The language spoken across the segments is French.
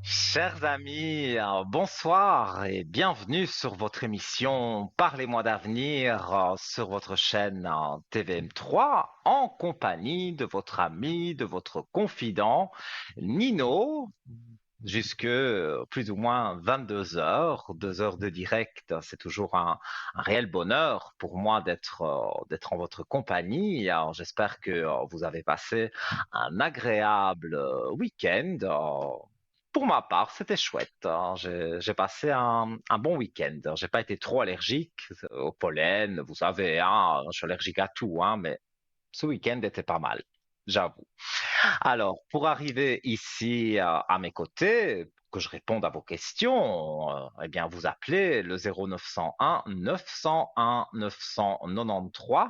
Chers amis, bonsoir et bienvenue sur votre émission Parlez-moi d'avenir sur votre chaîne TVM3 en compagnie de votre ami, de votre confident Nino jusque plus ou moins 22 heures, 2 heures de direct. C'est toujours un réel bonheur pour moi d'être en votre compagnie. Alors, j'espère que vous avez passé un agréable week-end. Pour ma part, c'était chouette, hein. J'ai passé un bon week-end. J'ai pas été trop allergique au pollen. Vous savez, hein, je suis allergique à tout, hein, mais ce week-end était pas mal, j'avoue. Alors, pour arriver ici à mes côtés, pour que je réponde à vos questions, eh bien, vous appelez le 0901 901 993,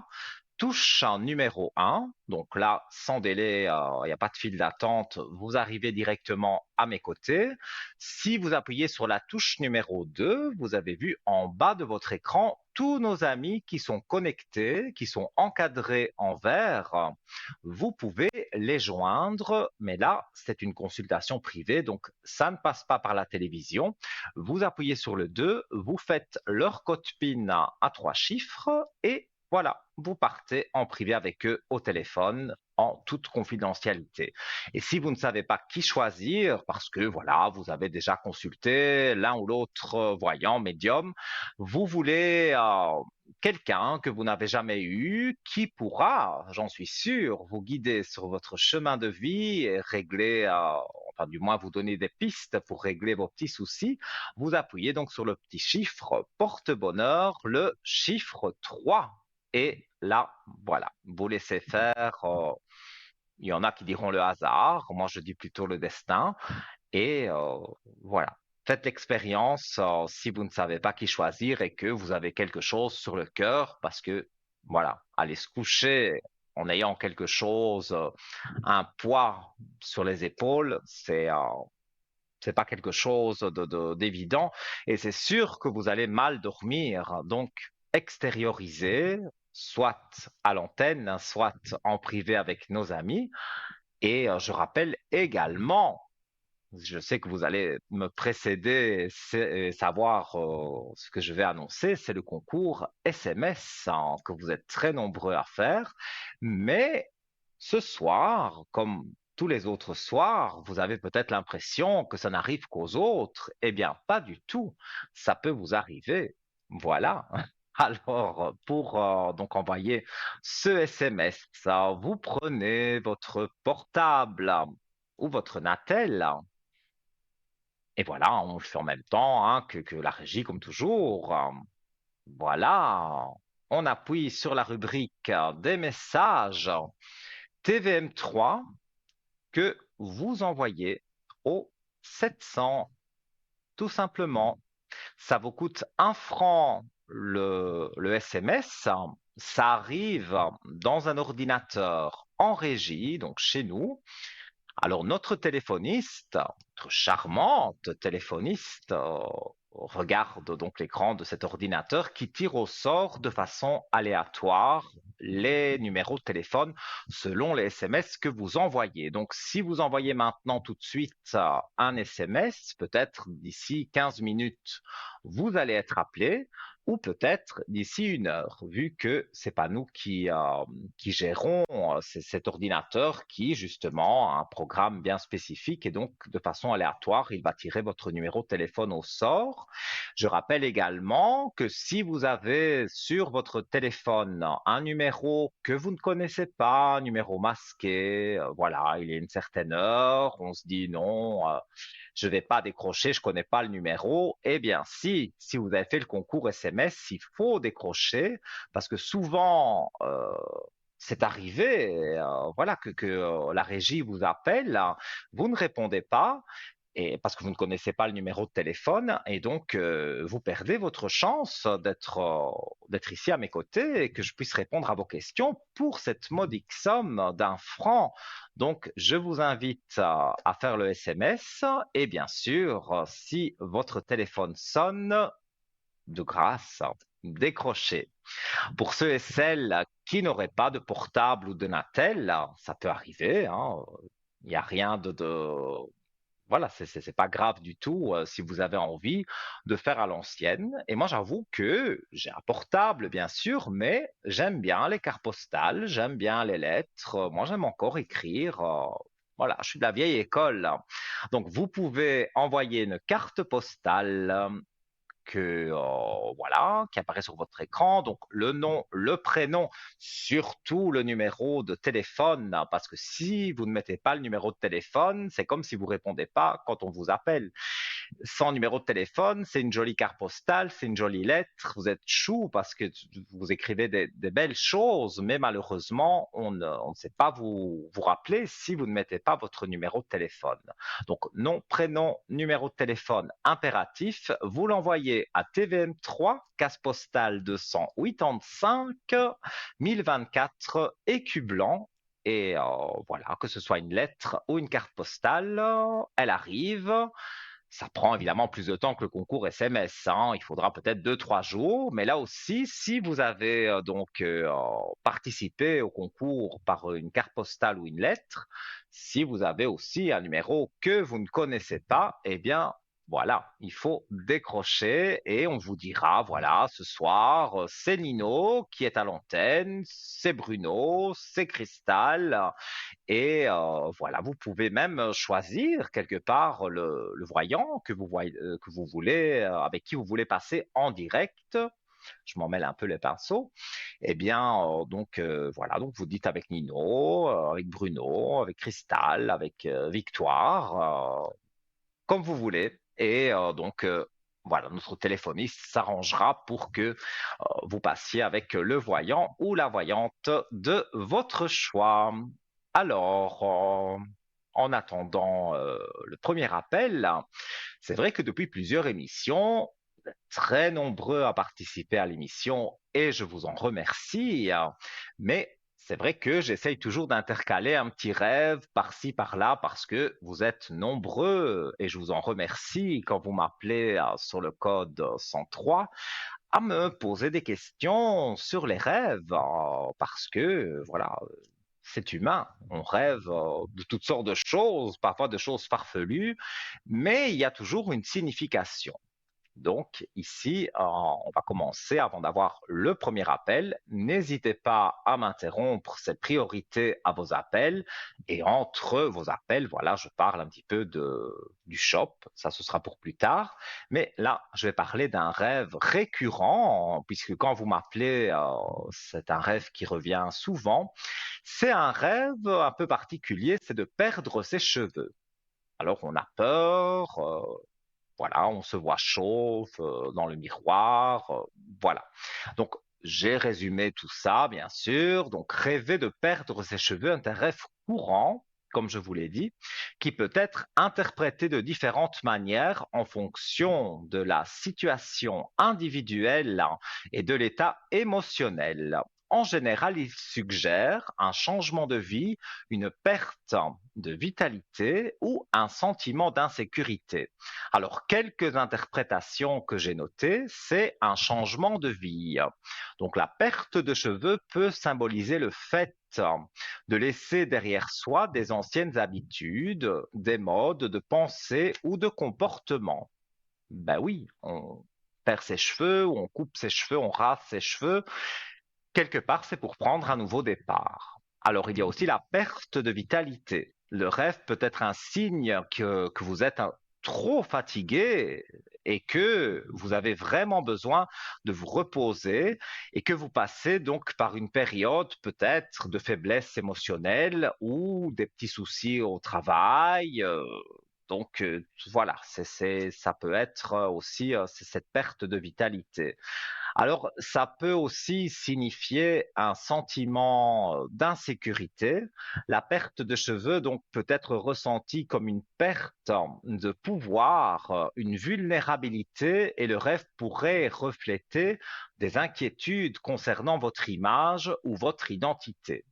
touche numéro 1. Donc là, sans délai, il n'y a pas de file d'attente, vous arrivez directement à mes côtés. Si vous appuyez sur la touche numéro 2, vous avez vu en bas de votre écran tous nos amis qui sont connectés, qui sont encadrés en vert. Vous pouvez les joindre, mais là, c'est une consultation privée, donc ça ne passe pas par la télévision. Vous appuyez sur le 2, vous faites leur code PIN à 3 chiffres et voilà, vous partez en privé avec eux au téléphone en toute confidentialité. Et si vous ne savez pas qui choisir, parce que voilà, vous avez déjà consulté l'un ou l'autre voyant, médium, vous voulez quelqu'un que vous n'avez jamais eu qui pourra, j'en suis sûr, vous guider sur votre chemin de vie et régler, enfin du moins vous donner des pistes pour régler vos petits soucis, vous appuyez donc sur le petit chiffre porte-bonheur, le chiffre 3. Et là, voilà, vous laissez faire. Il y en a qui diront le hasard, moi je dis plutôt le destin. Et voilà, faites l'expérience si vous ne savez pas qui choisir et que vous avez quelque chose sur le cœur, parce que voilà, aller se coucher en ayant quelque chose, un poids sur les épaules, c'est pas quelque chose d'évident et c'est sûr que vous allez mal dormir. Donc, extériorisez, soit à l'antenne, soit en privé avec nos amis. Et je rappelle également, je sais que vous allez me précéder et savoir ce que je vais annoncer, c'est le concours SMS hein, que vous êtes très nombreux à faire. Mais ce soir, comme tous les autres soirs, vous avez peut-être l'impression que ça n'arrive qu'aux autres. Eh bien, pas du tout. Ça peut vous arriver. Voilà. Alors, pour donc envoyer ce SMS, vous prenez votre portable ou votre Natel et voilà, on le fait en même temps hein, que la régie, comme toujours. Voilà, on appuie sur la rubrique des messages TVM3 que vous envoyez au 700, tout simplement. Ça vous coûte 1 franc le SMS. Ça arrive dans un ordinateur en régie, donc chez nous. Alors, notre téléphoniste, notre charmante téléphoniste, regarde donc l'écran de cet ordinateur qui tire au sort de façon aléatoire les numéros de téléphone selon les SMS que vous envoyez. Donc, si vous envoyez maintenant tout de suite un SMS, peut-être d'ici 15 minutes, vous allez être appelé ou peut-être d'ici 1 heure, vu que c'est pas nous qui gérons c'est cet ordinateur qui, justement, a un programme bien spécifique et donc, de façon aléatoire, il va tirer votre numéro de téléphone au sort. Je rappelle également que si vous avez sur votre téléphone un numéro que vous ne connaissez pas, un numéro masqué, voilà, il est une certaine heure, on se dit non, je ne vais pas décrocher, je ne connais pas le numéro. Eh bien, si vous avez fait le concours SMS, il faut décrocher parce que souvent, c'est arrivé, voilà, que la régie vous appelle, vous ne répondez pas, et parce que vous ne connaissez pas le numéro de téléphone, et donc vous perdez votre chance d'être ici à mes côtés et que je puisse répondre à vos questions pour cette modique somme d'1 franc. Donc, je vous invite à faire le SMS, et bien sûr, si votre téléphone sonne, de grâce, décrochez. Pour ceux et celles qui n'auraient pas de portable ou de Natel, ça peut arriver, hein, il n'y a rien voilà, c'est pas grave du tout, si vous avez envie de faire à l'ancienne. Et moi, j'avoue que j'ai un portable, bien sûr, mais j'aime bien les cartes postales, j'aime bien les lettres. Moi, j'aime encore écrire. Voilà, je suis de la vieille école, hein. Donc, vous pouvez envoyer une carte postale voilà, qui apparaît sur votre écran. Donc le nom, le prénom, surtout le numéro de téléphone, hein, parce que si vous ne mettez pas le numéro de téléphone, c'est comme si vous répondez pas quand on vous appelle. Sans numéro de téléphone, c'est une jolie carte postale, c'est une jolie lettre. Vous êtes chou parce que vous écrivez des belles choses, mais malheureusement, on ne sait pas vous rappeler si vous ne mettez pas votre numéro de téléphone. Donc, nom, prénom, numéro de téléphone impératif. Vous l'envoyez à TVM3, case postale 285, 1024, écu blanc. Et voilà, que ce soit une lettre ou une carte postale, elle arrive. Ça prend évidemment plus de temps que le concours SMS, hein. Il faudra peut-être 2, 3 jours. Mais là aussi, si vous avez participé au concours par une carte postale ou une lettre, si vous avez aussi un numéro que vous ne connaissez pas, eh bien, voilà, il faut décrocher et on vous dira, voilà, ce soir, c'est Nino qui est à l'antenne, c'est Bruno, c'est Cristal. Et voilà, vous pouvez même choisir quelque part le voyant que vous voyez, que vous voulez, avec qui vous voulez passer en direct. Je m'en mêle un peu les pinceaux. Eh bien, voilà, donc vous dites avec Nino, avec Bruno, avec Cristal, avec Victoire, comme vous voulez. Et voilà, notre téléphoniste s'arrangera pour que vous passiez avec le voyant ou la voyante de votre choix. Alors, en attendant le premier appel, c'est vrai que depuis plusieurs émissions, vous êtes très nombreux à participer à l'émission et je vous en remercie. Mais c'est vrai que j'essaye toujours d'intercaler un petit rêve par-ci, par-là, parce que vous êtes nombreux et je vous en remercie quand vous m'appelez sur le code 103 à me poser des questions sur les rêves, parce que voilà, c'est humain. On rêve de toutes sortes de choses, parfois de choses farfelues, mais il y a toujours une signification. Donc ici, on va commencer avant d'avoir le premier appel. N'hésitez pas à m'interrompre, c'est priorité à vos appels. Et entre vos appels, voilà, je parle un petit peu du shop, ça ce sera pour plus tard. Mais là, je vais parler d'un rêve récurrent, puisque quand vous m'appelez, c'est un rêve qui revient souvent. C'est un rêve un peu particulier, c'est de perdre ses cheveux. Alors on a peur, voilà, on se voit chauve dans le miroir, voilà. Donc, j'ai résumé tout ça, bien sûr. Donc, rêver de perdre ses cheveux est un rêve courant, comme je vous l'ai dit, qui peut être interprété de différentes manières en fonction de la situation individuelle et de l'état émotionnel. En général, il suggère un changement de vie, une perte de vitalité ou un sentiment d'insécurité. Alors, quelques interprétations que j'ai notées, c'est un changement de vie. Donc, la perte de cheveux peut symboliser le fait de laisser derrière soi des anciennes habitudes, des modes de pensée ou de comportement. Ben oui, on perd ses cheveux, ou on coupe ses cheveux, on rase ses cheveux. Quelque part, c'est pour prendre un nouveau départ. Alors, il y a aussi la perte de vitalité. Le rêve peut être un signe que vous êtes trop fatigué et que vous avez vraiment besoin de vous reposer et que vous passez donc par une période peut-être de faiblesse émotionnelle ou des petits soucis au travail. Voilà, ça peut être aussi c'est cette perte de vitalité. Alors, ça peut aussi signifier un sentiment d'insécurité. La perte de cheveux, donc, peut être ressentie comme une perte de pouvoir, une vulnérabilité, et le rêve pourrait refléter des inquiétudes concernant votre image ou votre identité.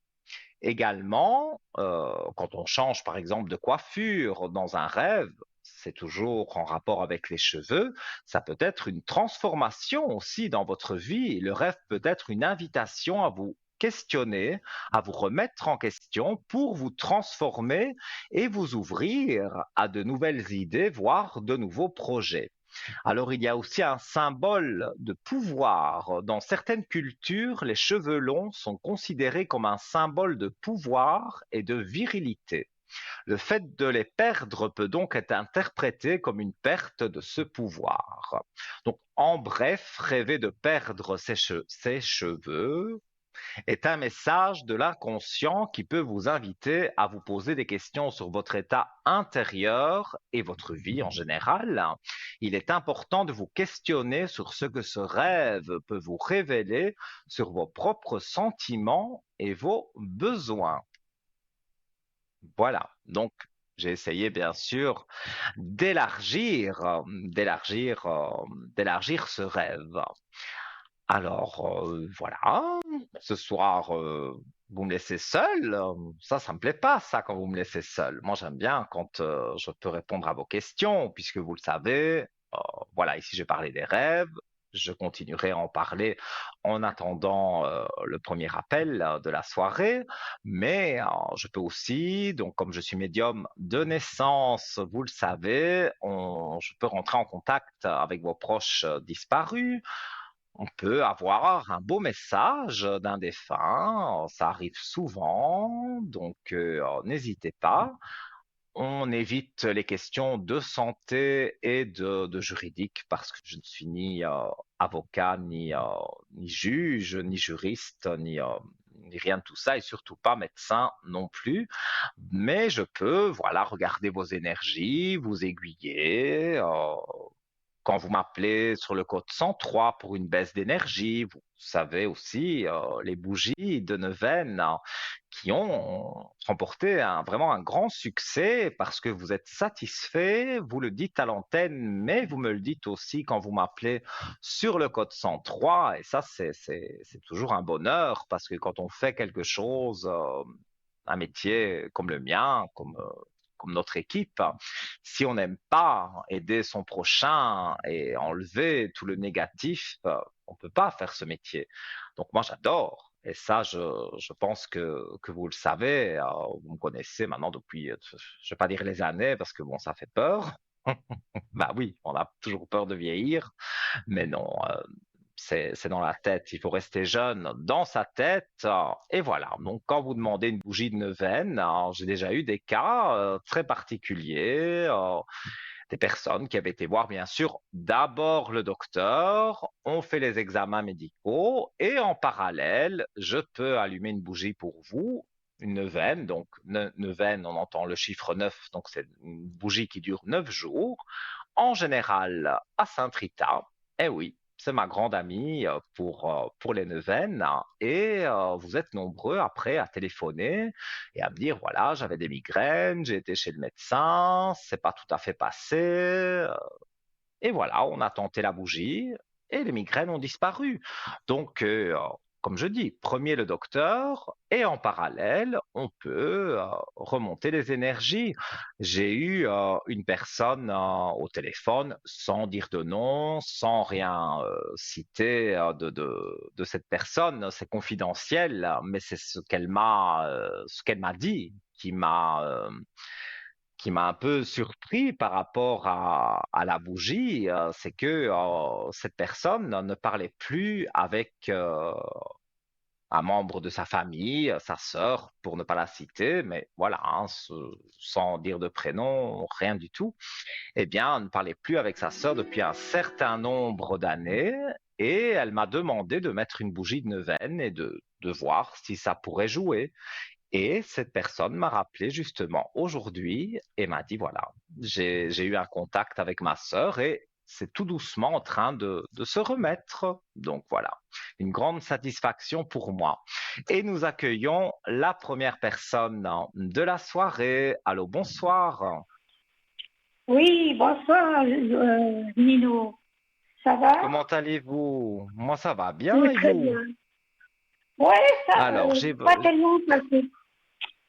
Également, quand on change par exemple de coiffure dans un rêve, c'est toujours en rapport avec les cheveux, ça peut être une transformation aussi dans votre vie. Le rêve peut être une invitation à vous questionner, à vous remettre en question pour vous transformer et vous ouvrir à de nouvelles idées, voire de nouveaux projets. Alors, il y a aussi un symbole de pouvoir. Dans certaines cultures, les cheveux longs sont considérés comme un symbole de pouvoir et de virilité. Le fait de les perdre peut donc être interprété comme une perte de ce pouvoir. Donc, en bref, rêver de perdre ses cheveux est un message de l'inconscient qui peut vous inviter à vous poser des questions sur votre état intérieur et votre vie en général. Il est important de vous questionner sur ce que ce rêve peut vous révéler sur vos propres sentiments et vos besoins. Voilà. Donc, j'ai essayé bien sûr d'élargir ce rêve. Alors, voilà, ce soir, vous me laissez seul. Ça me plaît pas, ça, quand vous me laissez seul. Moi, j'aime bien quand je peux répondre à vos questions, puisque vous le savez. Voilà, ici, j'ai parlé des rêves. Je continuerai à en parler en attendant le premier appel de la soirée. Mais je peux aussi, donc comme je suis médium de naissance, vous le savez, je peux rentrer en contact avec vos proches disparus. On peut avoir un beau message d'un défunt, ça arrive souvent, donc n'hésitez pas. On évite les questions de santé et de juridique parce que je ne suis ni avocat, ni juge, ni juriste, ni rien de tout ça, et surtout pas médecin non plus. Mais je peux, voilà, regarder vos énergies, vous aiguiller. Quand vous m'appelez sur le code 103 pour une baisse d'énergie, vous savez aussi les bougies de Neuvaine qui ont remporté vraiment un grand succès parce que vous êtes satisfait, vous le dites à l'antenne, mais vous me le dites aussi quand vous m'appelez sur le code 103. Et ça, c'est toujours un bonheur parce que quand on fait quelque chose, un métier comme le mien, comme notre équipe, si on n'aime pas aider son prochain et enlever tout le négatif, on ne peut pas faire ce métier. Donc moi, j'adore. Et ça, je pense que vous le savez. Vous me connaissez maintenant depuis, je ne vais pas dire les années parce que bon, ça fait peur. Bah oui, on a toujours peur de vieillir, mais non, c'est dans la tête. Il faut rester jeune dans sa tête. Et voilà. Donc, quand vous demandez une bougie de neuvaine, j'ai déjà eu des cas très particuliers. Des personnes qui avaient été voir, bien sûr, d'abord le docteur, on fait les examens médicaux et en parallèle, je peux allumer une bougie pour vous, une neuvaine. Donc, neuvaine, on entend le chiffre 9, donc c'est une bougie qui dure 9 jours. En général, à Saint-Rita, eh oui, c'est ma grande amie pour les neuvaines. Et vous êtes nombreux après à téléphoner et à me dire, voilà, j'avais des migraines, j'ai été chez le médecin, c'est pas tout à fait passé. Et voilà, on a tenté la bougie et les migraines ont disparu. Donc, comme je dis, premier le docteur et en parallèle, on peut remonter les énergies. J'ai eu une personne au téléphone sans dire de nom, sans rien citer de cette personne. C'est confidentiel, mais c'est ce qu'elle m'a dit qui m'a un peu surpris par rapport à la bougie, c'est que cette personne ne parlait plus avec un membre de sa famille, sa sœur, pour ne pas la citer, mais voilà, hein, sans dire de prénom, rien du tout. Eh bien, elle ne parlait plus avec sa sœur depuis un certain nombre d'années, et elle m'a demandé de mettre une bougie de neuvaine et de voir si ça pourrait jouer. Et cette personne m'a rappelé justement aujourd'hui et m'a dit, voilà, j'ai eu un contact avec ma sœur et c'est tout doucement en train de se remettre. Donc voilà, une grande satisfaction pour moi. Et nous accueillons la première personne de la soirée. Allô, bonsoir. Oui, bonsoir, Nino. Ça va? Comment allez-vous? Moi, ça va bien Oui, et très vous? bien. Ouais, ça, Alors, pas tellement parce que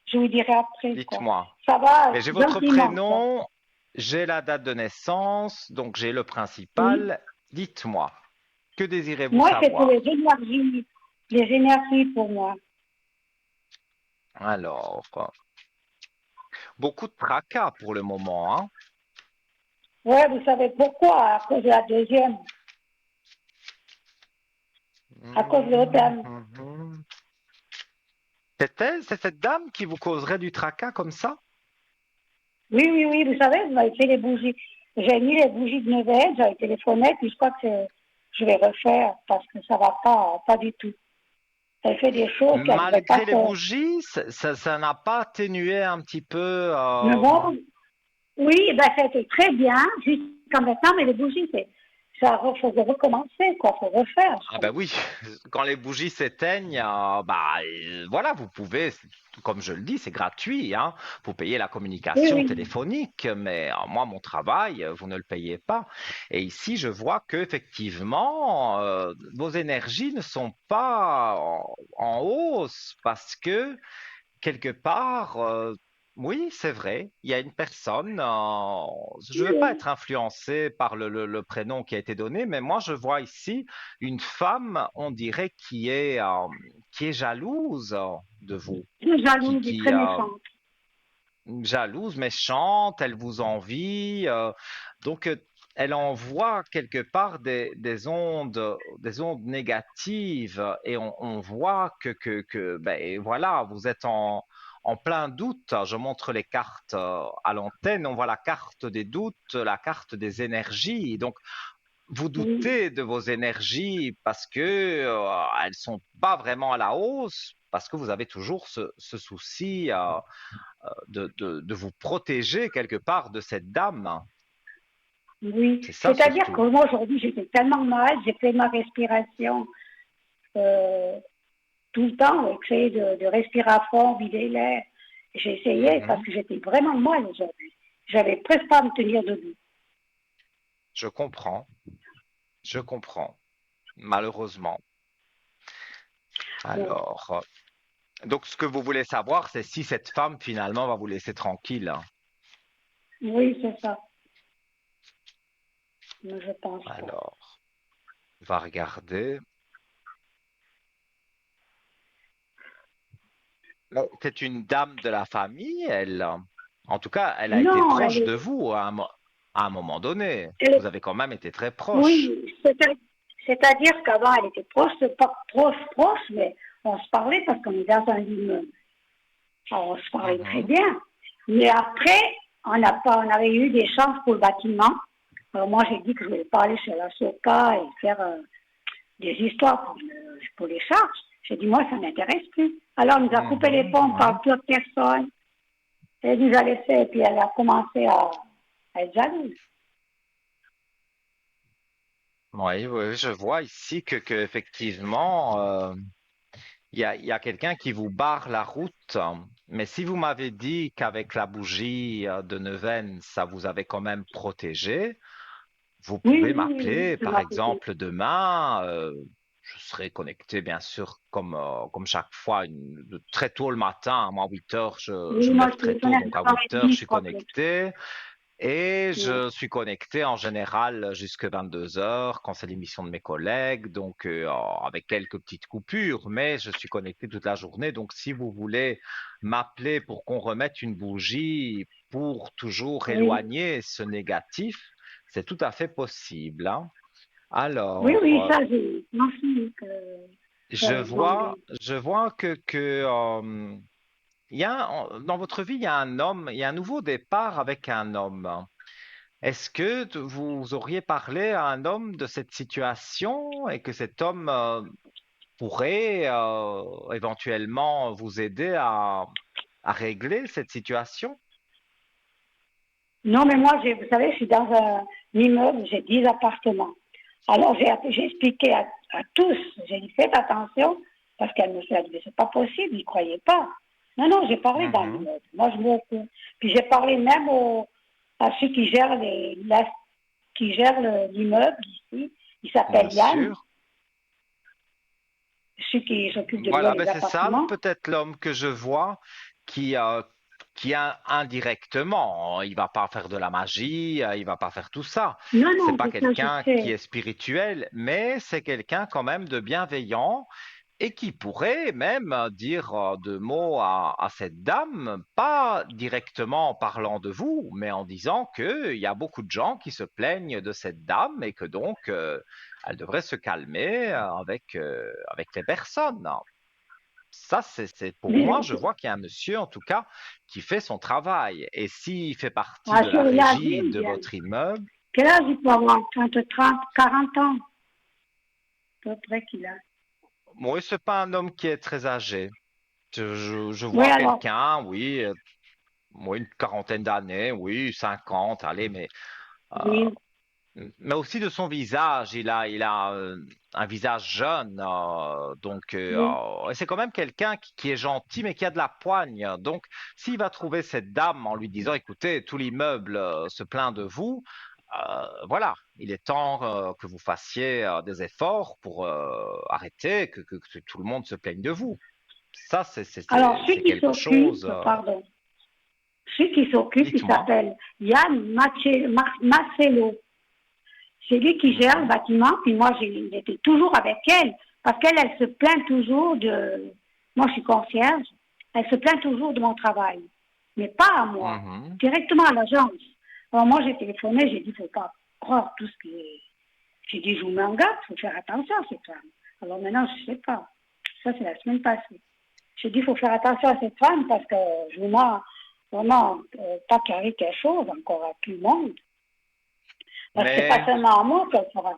je vous dirai après, quoi. dites-moi. Ça va, Mais j'ai votre gentiment, quoi. prénom, j'ai la date de naissance, donc j'ai le Oui. principal. Dites-moi, que désirez-vous Moi, c'est pour les savoir? énergies. les énergies pour moi. Alors, beaucoup de tracas pour le moment, hein. Ouais, vous savez pourquoi? À cause de la deuxième, à cause de l'autre dame. Mhm. C'est elle, c'est cette dame qui vous causerait du tracas comme ça? Oui, oui, oui, vous savez, vous m'avez fait les bougies. J'ai mis les bougies de Noël, j'avais téléphoné, puis je crois que je vais refaire parce que ça va pas, pas du tout. Elle fait des choses qu'elle ne devrait pas Malgré les faire. bougies, ça n'a pas atténué un petit peu. Mais bon, oui, ben, ça a été très bien jusqu'à maintenant, mais les bougies, ça faut recommencer, quoi, faut refaire. Ah ben oui, quand les bougies s'éteignent, voilà, vous pouvez, comme je le dis, c'est gratuit, hein, vous payez la Oui, communication oui, téléphonique, mais moi, mon travail, vous ne le payez pas. Et ici, je vois qu'effectivement, vos énergies ne sont pas en hausse parce que quelque part, oui, c'est vrai, il y a une personne, je ne oui, vais pas oui. être influencé par le prénom qui a été donné, mais moi je vois ici une femme, on dirait, qui est jalouse de vous, Très qui, jalouse et qui très méchante. jalouse, méchante, elle vous envie, donc elle envoie quelque part des ondes négatives et on voit ben, voilà, vous êtes en plein doute. Je montre les cartes à l'antenne, on voit la carte des doutes, la carte des énergies. Donc, vous Oui, doutez de vos énergies parce que elles sont pas vraiment à la hausse, parce que vous avez toujours ce souci de vous protéger quelque part de cette dame. oui. C'est ça C'est-à-dire que surtout. moi, aujourd'hui, j'étais tellement mal, j'ai fait ma respiration euh, tout le temps, essayer de respirer à fond, vider l'air. J'ai essayé parce Mhm. que j'étais vraiment mal aujourd'hui. J'avais presque pas à me tenir debout. Je comprends, je comprends, malheureusement. Bon, Alors, donc ce que vous voulez savoir, c'est si cette femme finalement va vous laisser tranquille. oui, c'est ça. Mais je pense pas. Alors, on va regarder. C'est une dame de la famille, elle. En tout cas, elle a été Non, proche de vous à un moment donné. elle Vous est, avez quand même été très proche. oui, c'est-à-dire qu'avant, elle était proche, pas proche, proche, mais on se parlait parce qu'on est dans un immeuble. Alors, on se parlait très Mhm. bien. Mais après, on avait eu des chances pour le bâtiment. Alors moi, j'ai dit que je voulais pas aller chez la SOCA et faire des histoires pour les charges. J'ai dit, moi, ça ne m'intéresse plus. Alors, elle nous a coupé les Mhm. ponts Ouais. par toute personne. Elle nous a laissé, et puis elle a commencé à être jalouse. Oui, oui, je vois ici que effectivement, il y a quelqu'un qui vous barre la route. Mais si vous m'avez dit qu'avec la bougie de Neuvaine, ça vous avait quand même protégé, vous Oui, pouvez oui, oui, oui, m'appeler, ça par m'a coupé. exemple, demain. Je serai connecté, bien sûr, comme chaque fois, très tôt le matin. Moi, à 8 heures, je Oui, me moi, lève je très tôt, téléphonais à donc à 8 heures, 9h30, je je suis crois que. connecté. Et Ouais. je suis connecté en général jusque 22 heures quand c'est l'émission de mes collègues, donc avec quelques petites coupures, mais je suis connecté toute la journée. Donc si vous voulez m'appeler pour qu'on remette une bougie pour toujours Oui, éloigner ce négatif, c'est tout à fait possible, hein. oui, Alors, oui, ça, j'ai pensé que j'avais demandé. je vois il y a dans votre vie, il y a un homme, il y a un nouveau départ avec un homme. Est-ce que vous auriez parlé à un homme de cette situation et que cet homme pourrait éventuellement vous aider à régler cette situation? Non, mais moi, vous savez, je suis dans un immeuble, j'ai 10 appartements. Alors, j'ai expliqué à tous, j'ai dit, faites attention, parce qu'elle me fait, c'est pas possible, ils ne croyaient pas. Non, non, j'ai parlé dans Mhm. l'immeuble. Moi, je puis j'ai parlé même à ceux qui gèrent qui gèrent l'immeuble ici. Il Bien s'appelle Yann, sûr. ceux qui s'occupent de louer Voilà, ben les c'est ça appartements. peut-être l'homme que je vois qui, euh, qui indirectement, il va pas faire de la magie, il va pas faire tout ça. Non, C'est non, pas c'est ça, je quelqu'un qui sais. est spirituel, mais c'est quelqu'un quand même de bienveillant et qui pourrait même dire deux mots à cette dame, pas directement en parlant de vous, mais en disant qu'il y a beaucoup de gens qui se plaignent de cette dame et que donc elle devrait se calmer avec les personnes. Ça, pour moi, Mais, je vois qu'il y a un monsieur, en tout cas, qui fait son travail. Et s'il fait partie ah, de je la régie l'imagine de bien. votre immeuble, Quel âge il peut avoir? Entre 30, 40 ans, à peu près qu'il a. moi, c'est pas un homme qui est très âgé. Je Oui, vois alors, quelqu'un, oui, moi, une quarantaine d'années, oui, 50, allez, oui. mais aussi de son visage, il a un visage jeune, Oui. et c'est quand même quelqu'un qui est gentil, mais qui a de la poigne. Donc, s'il va trouver cette dame en lui disant, écoutez, tout l'immeuble se plaint de vous, voilà, il est temps que vous fassiez des efforts pour arrêter que tout le monde se plaigne de vous. Ça, Alors, celui c'est qui quelque chose. s'occupe, pardon, celui qui s'occupe, il Dites-moi. s'appelle Yann Marcello. C'est lui qui gère le Mhm, bâtiment, puis moi, j'étais toujours avec elle, parce qu'elle, elle se plaint toujours de... Moi, je suis concierge, elle se plaint toujours de mon travail, mais pas à moi, mhm. directement à l'agence. Alors moi, j'ai téléphoné, j'ai dit, il ne faut pas croire tout ce qui est... J'ai dit, je vous mets en garde, il faut faire attention à cette femme. Alors maintenant, je ne sais pas. Ça, c'est la semaine passée. J'ai dit, il faut faire attention à cette femme parce que je vous mets vraiment pas qu'il arrive quelque chose encore à tout le monde. Parce que c'est pas Mais seulement à moi qu'elle fera.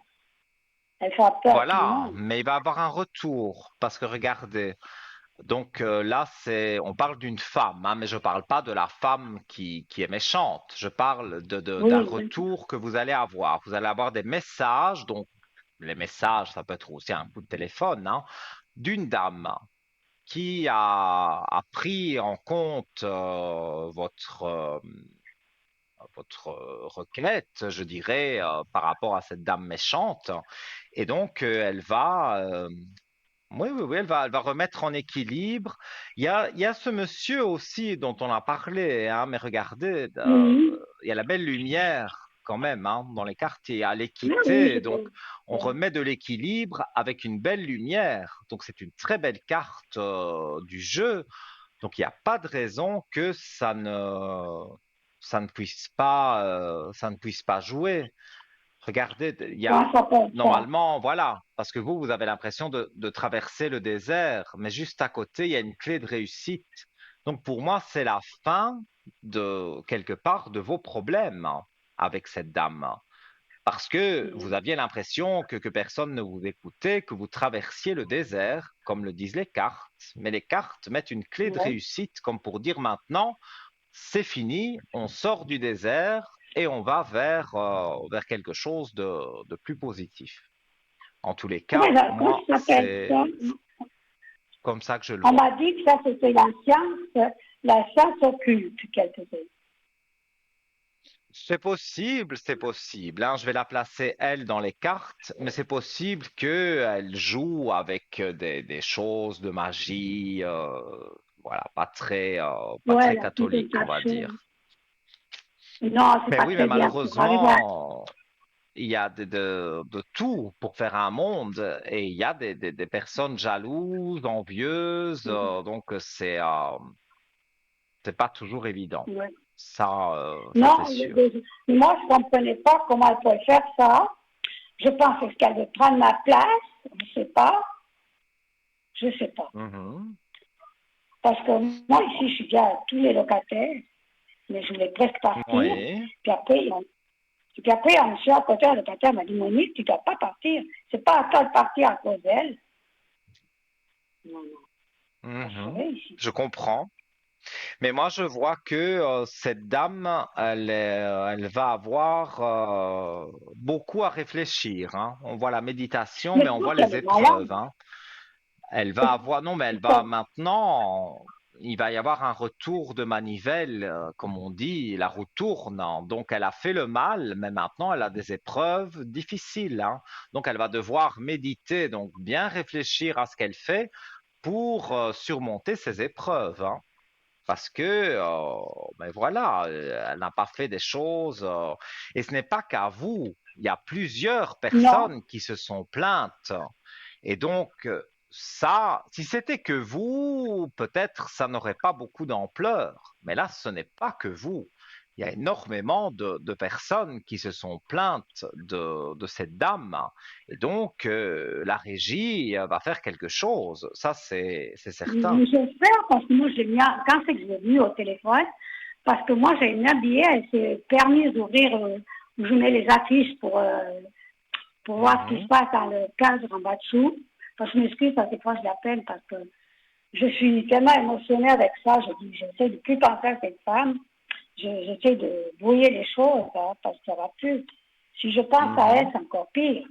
Elle fera peur à tout le voilà, monde. mais il va avoir un retour parce que regardez, donc là on parle d'une femme, hein, mais je parle pas de la femme qui est méchante. Je parle d'un Oui, oui. retour que vous allez avoir. Vous allez avoir des messages, donc les messages, ça peut être aussi un coup de téléphone, hein, d'une dame qui a pris en compte votre requête, je dirais, par rapport à cette dame méchante. Et donc, elle va, oui, oui, oui, elle va remettre en équilibre. Il y a ce monsieur aussi dont on a parlé, hein, mais regardez, Mhm. il y a la belle lumière quand même, hein, dans les quartiers, à Oui, oui, l'équité. je Donc, sais. on remet de l'équilibre avec une belle lumière. Donc, c'est une très belle carte du jeu. Donc, il n'y a pas de raison que ça ne puisse pas jouer. Regardez, il y a Comment ça s'appelle ça? normalement, voilà, parce que vous avez l'impression de traverser le désert, mais juste à côté, il y a une clé de réussite. Donc pour moi, c'est la fin de quelque part de vos problèmes avec cette dame. Parce que vous Mhm. aviez l'impression que personne ne vous écoutait, que vous traversiez le désert, comme le disent les cartes. Mais les cartes mettent une clé de Ouais. réussite, comme pour dire maintenant, c'est fini, on sort du désert et on va vers quelque chose de plus positif. En tous les Comment cas, comment moi, ça s'appelle c'est ça? comme ça que je le On m'a vois. dit que ça, c'était la science occulte qu'elle faisait. C'est possible, hein. Je vais la placer, elle, dans les cartes, mais c'est possible qu'elle joue avec des choses de magie, voilà, pas Ouais, très la fille de catholique, on va cachot. dire. Non, c'est Mais pas oui, mais très bien. Pour arriver à... malheureusement, il y a de tout pour faire un monde et il y a des personnes jalouses, envieuses, donc c'est pas toujours évident. Ouais. Ça Non, c'est sûr. moi, je ne comprenais pas comment elle pouvait faire ça. Je pensais qu'elle veut prendre ma place. Je ne sais pas. Je ne sais pas. Mhm. Parce que moi, ici, je suis bien à tous les locataires, mais je voulais presque partir. Oui. Puis après, un monsieur à côté, un locataire m'a dit, Monique, tu ne dois pas partir. C'est pas à toi de partir à cause d'elle. Non, non, pas Mhm. vrai ici. Je comprends. Mais moi, je vois que cette dame, elle va avoir beaucoup à réfléchir, hein. On voit la méditation, Mais mais je on crois voit les qu'elle est malade. épreuves, hein. Elle va avoir, non, mais elle va maintenant, il va y avoir un retour de manivelle, comme on dit, la roue tourne, hein. Donc, elle a fait le mal, mais maintenant, elle a des épreuves difficiles, hein. Donc, elle va devoir méditer, donc bien réfléchir à ce qu'elle fait pour surmonter ces épreuves, hein. Parce que, ben voilà, elle n'a pas fait des choses, et ce n'est pas qu'à vous. Il y a plusieurs Non. personnes qui se sont plaintes. Et donc, ça, si c'était que vous, peut-être ça n'aurait pas beaucoup d'ampleur. Mais là, ce n'est pas que vous. Il y a énormément de personnes qui se sont plaintes de cette dame. Et donc, la régie va faire quelque chose. Ça, c'est certain. J'espère parce que moi, j'ai bien, quand c'est que je l'ai venu au téléphone, parce que moi, j'ai une habillée, elle s'est permise d'ouvrir, où je mets les affiches pour voir ce qui se Mhm. passe dans le cadre en bas dessous. Parce que je m'excuse à cette fois, je l'appelle parce que je suis tellement émotionnée avec ça. Je dis, j'essaie de plus penser à cette femme. J'essaie de brouiller les choses, hein, parce que ça va plus. Si je pense à elle, Mhm. c'est encore pire.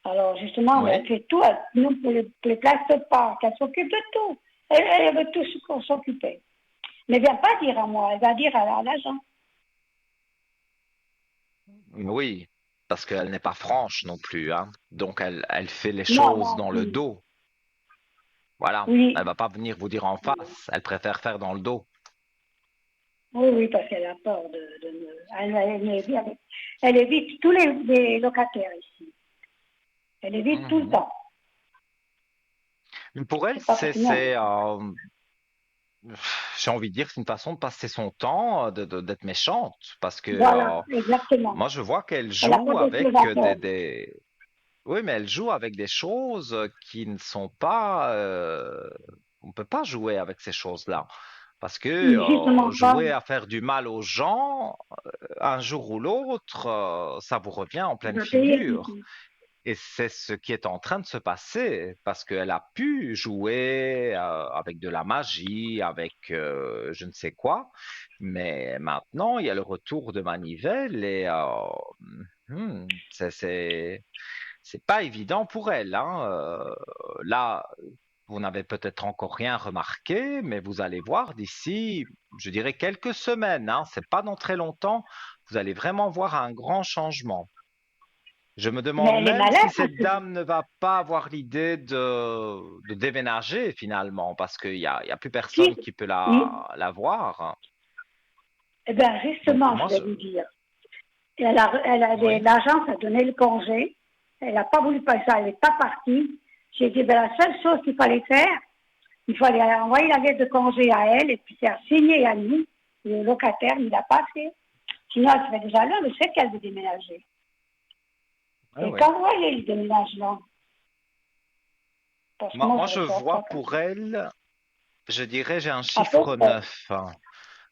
Alors, justement, elle Oui. fait tout. Elle, nous, pour les places de parc, elle s'occupe de tout. Elle veut tout s'occuper. Mais elle ne vient pas dire à moi, elle va dire à l'agent. Oui. Parce qu'elle n'est pas franche non plus, hein. Donc, elle fait les Non, choses non, dans le dos. Voilà. Elle oui, va pas venir vous dire en face. Elle préfère faire dans le dos. oui, oui, parce qu'elle a peur de me... Elle évite tous les locataires ici. Elle évite tout le Mhm. temps. Pour elle, C'est pas parce que non. j'ai envie de dire, c'est une façon de passer son temps, d'être méchante, parce que Voilà, exactement. moi, je vois qu'elle Elle n'a pas joue de avec choses à faire. oui, mais elle joue avec des choses qui ne sont pas, on peut pas jouer avec ces choses-là, parce que Justement pas. jouer à faire du mal aux gens, un jour ou l'autre, ça vous revient en Elle pleine va payer. figure. Et c'est ce qui est en train de se passer, parce qu'elle a pu jouer avec de la magie, avec je ne sais quoi, mais maintenant il y a le retour de Manivelle et c'est pas évident pour elle, hein. Là, vous n'avez peut-être encore rien remarqué, mais vous allez voir d'ici, je dirais quelques semaines, hein, c'est pas dans très longtemps, vous allez vraiment voir un grand changement. Je me Mais demande elle est même malade si cette aussi. dame ne va pas avoir l'idée de déménager finalement, parce qu'il y a plus Si, personne qui peut oui. la voir. Eh bien, Donc justement, je moi, vais vous dire. oui. L'agence a donné le congé. Elle n'a pas voulu passer ça. Elle n'est pas partie. J'ai dit, ben, la seule chose qu'il fallait faire, il fallait envoyer la lettre de congé à elle et puis faire signer à nous, le locataire, il l'a pas fait. Sinon, elle serait déjà là, je sais qu'elle veut déménager. Oui, Et oui. quand vous voyez le déménagement, parce que moi, Moi, je je reçois vois ça comme pour ça. elle, je dirais, j'ai un À peu chiffre près. 9.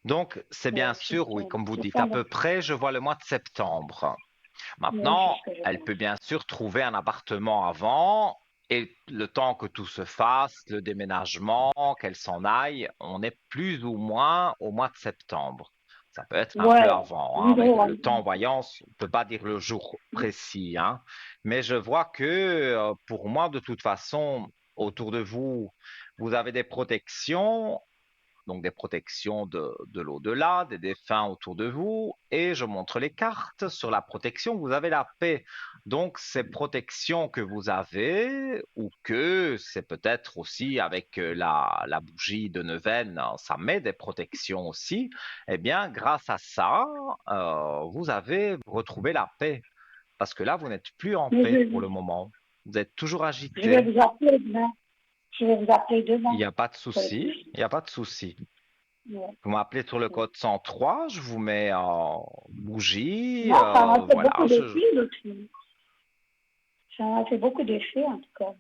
Donc, c'est bien Ouais, sûr, oui, comme vous je dites, à sens peu près, je vois le mois de septembre. oui, c'est Maintenant, ce que je elle pense. peut bien sûr trouver un appartement avant et le temps que tout se fasse, le déménagement, qu'elle s'en aille, on est plus ou moins au mois de septembre. Ça peut être un peu Ouais, avant, hein, oui, avec bon, le temps en voyance, on ne peut pas dire le jour précis, hein. Mais je vois que pour moi, de toute façon, autour de vous, vous avez des protections, donc des protections de l'au-delà, des défunts autour de vous, et je montre les cartes. Sur la protection, vous avez la paix. Donc ces protections que vous avez, ou que c'est peut-être aussi avec la bougie de neuvaine, hein, ça met des protections aussi, eh bien grâce à ça, vous avez retrouvé la paix. Parce que là, vous n'êtes plus en mais paix pour le moment. Vous êtes toujours je vais agité. vous appeler demain. Je vais vous appeler Il demain n'y a pas de pour les souci. bougies. Il n'y a pas de souci. Ouais, Vous m'appelez sur le ouais. code 103, je vous mets en bougie, Moi, ça m'a fait voilà. beaucoup d'effets, l'autre fille. Ça m'a fait beaucoup d'effets, en tout cas.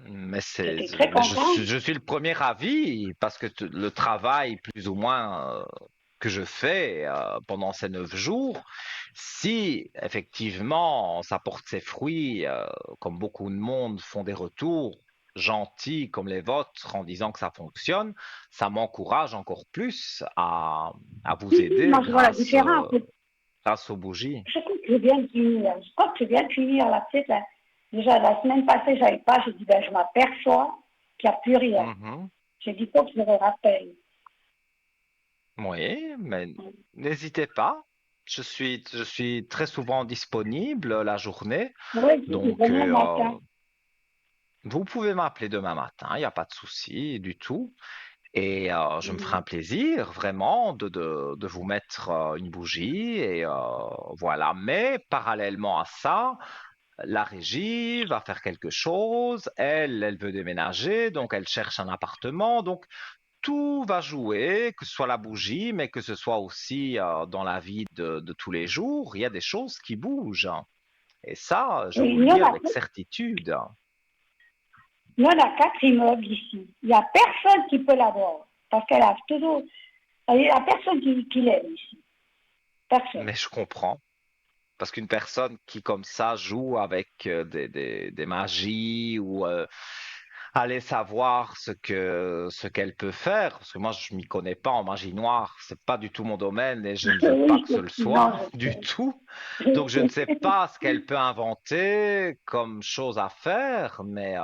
Mais J'étais très contente. je suis le premier ravi parce que le travail plus ou moins que je fais pendant ces 9 jours, si effectivement ça porte ses fruits, comme beaucoup de monde font des retours gentils comme les vôtres en disant que ça fonctionne, ça m'encourage encore plus à vous Oui, oui, aider moi, je vois la différence. grâce aux bougies. Je crois que je viens de finir. Je crois que je viens de finir la petite. Là. Déjà, la semaine passée, j'avais pas. J'ai dit, ben, je m'aperçois qu'il n'y a plus rien. Mhm. J'ai dit, faut que je me rappelle. Oui, mais n'hésitez pas. Je suis très souvent disponible la journée, Oui, c'est donc demain matin. vous pouvez m'appeler demain matin, il n'y a pas de souci du tout. Et je me ferai un plaisir vraiment de vous mettre une bougie et voilà. Mais parallèlement à ça, la régie va faire quelque chose, elle veut déménager, donc elle cherche un appartement, donc tout va jouer, que ce soit la bougie, mais que ce soit aussi dans la vie de tous les jours, il y a des choses qui bougent. Et ça, je Oui, vous le dis avec certitude. il y en a 4 immeubles ici. Il n'y a personne qui peut l'avoir. Parce qu'elle a toujours. Il n'y a personne qui l'aime ici. Personne. Mais je comprends. Parce qu'une personne qui, comme ça, joue avec des magies ou aller savoir ce qu'elle peut faire, parce que moi, je m'y connais pas en magie noire, c'est pas du tout mon domaine et je ne veux pas Oui, que ce le soit effectivement, je du sais. tout. Donc, je ne sais pas ce qu'elle peut inventer comme chose à faire, mais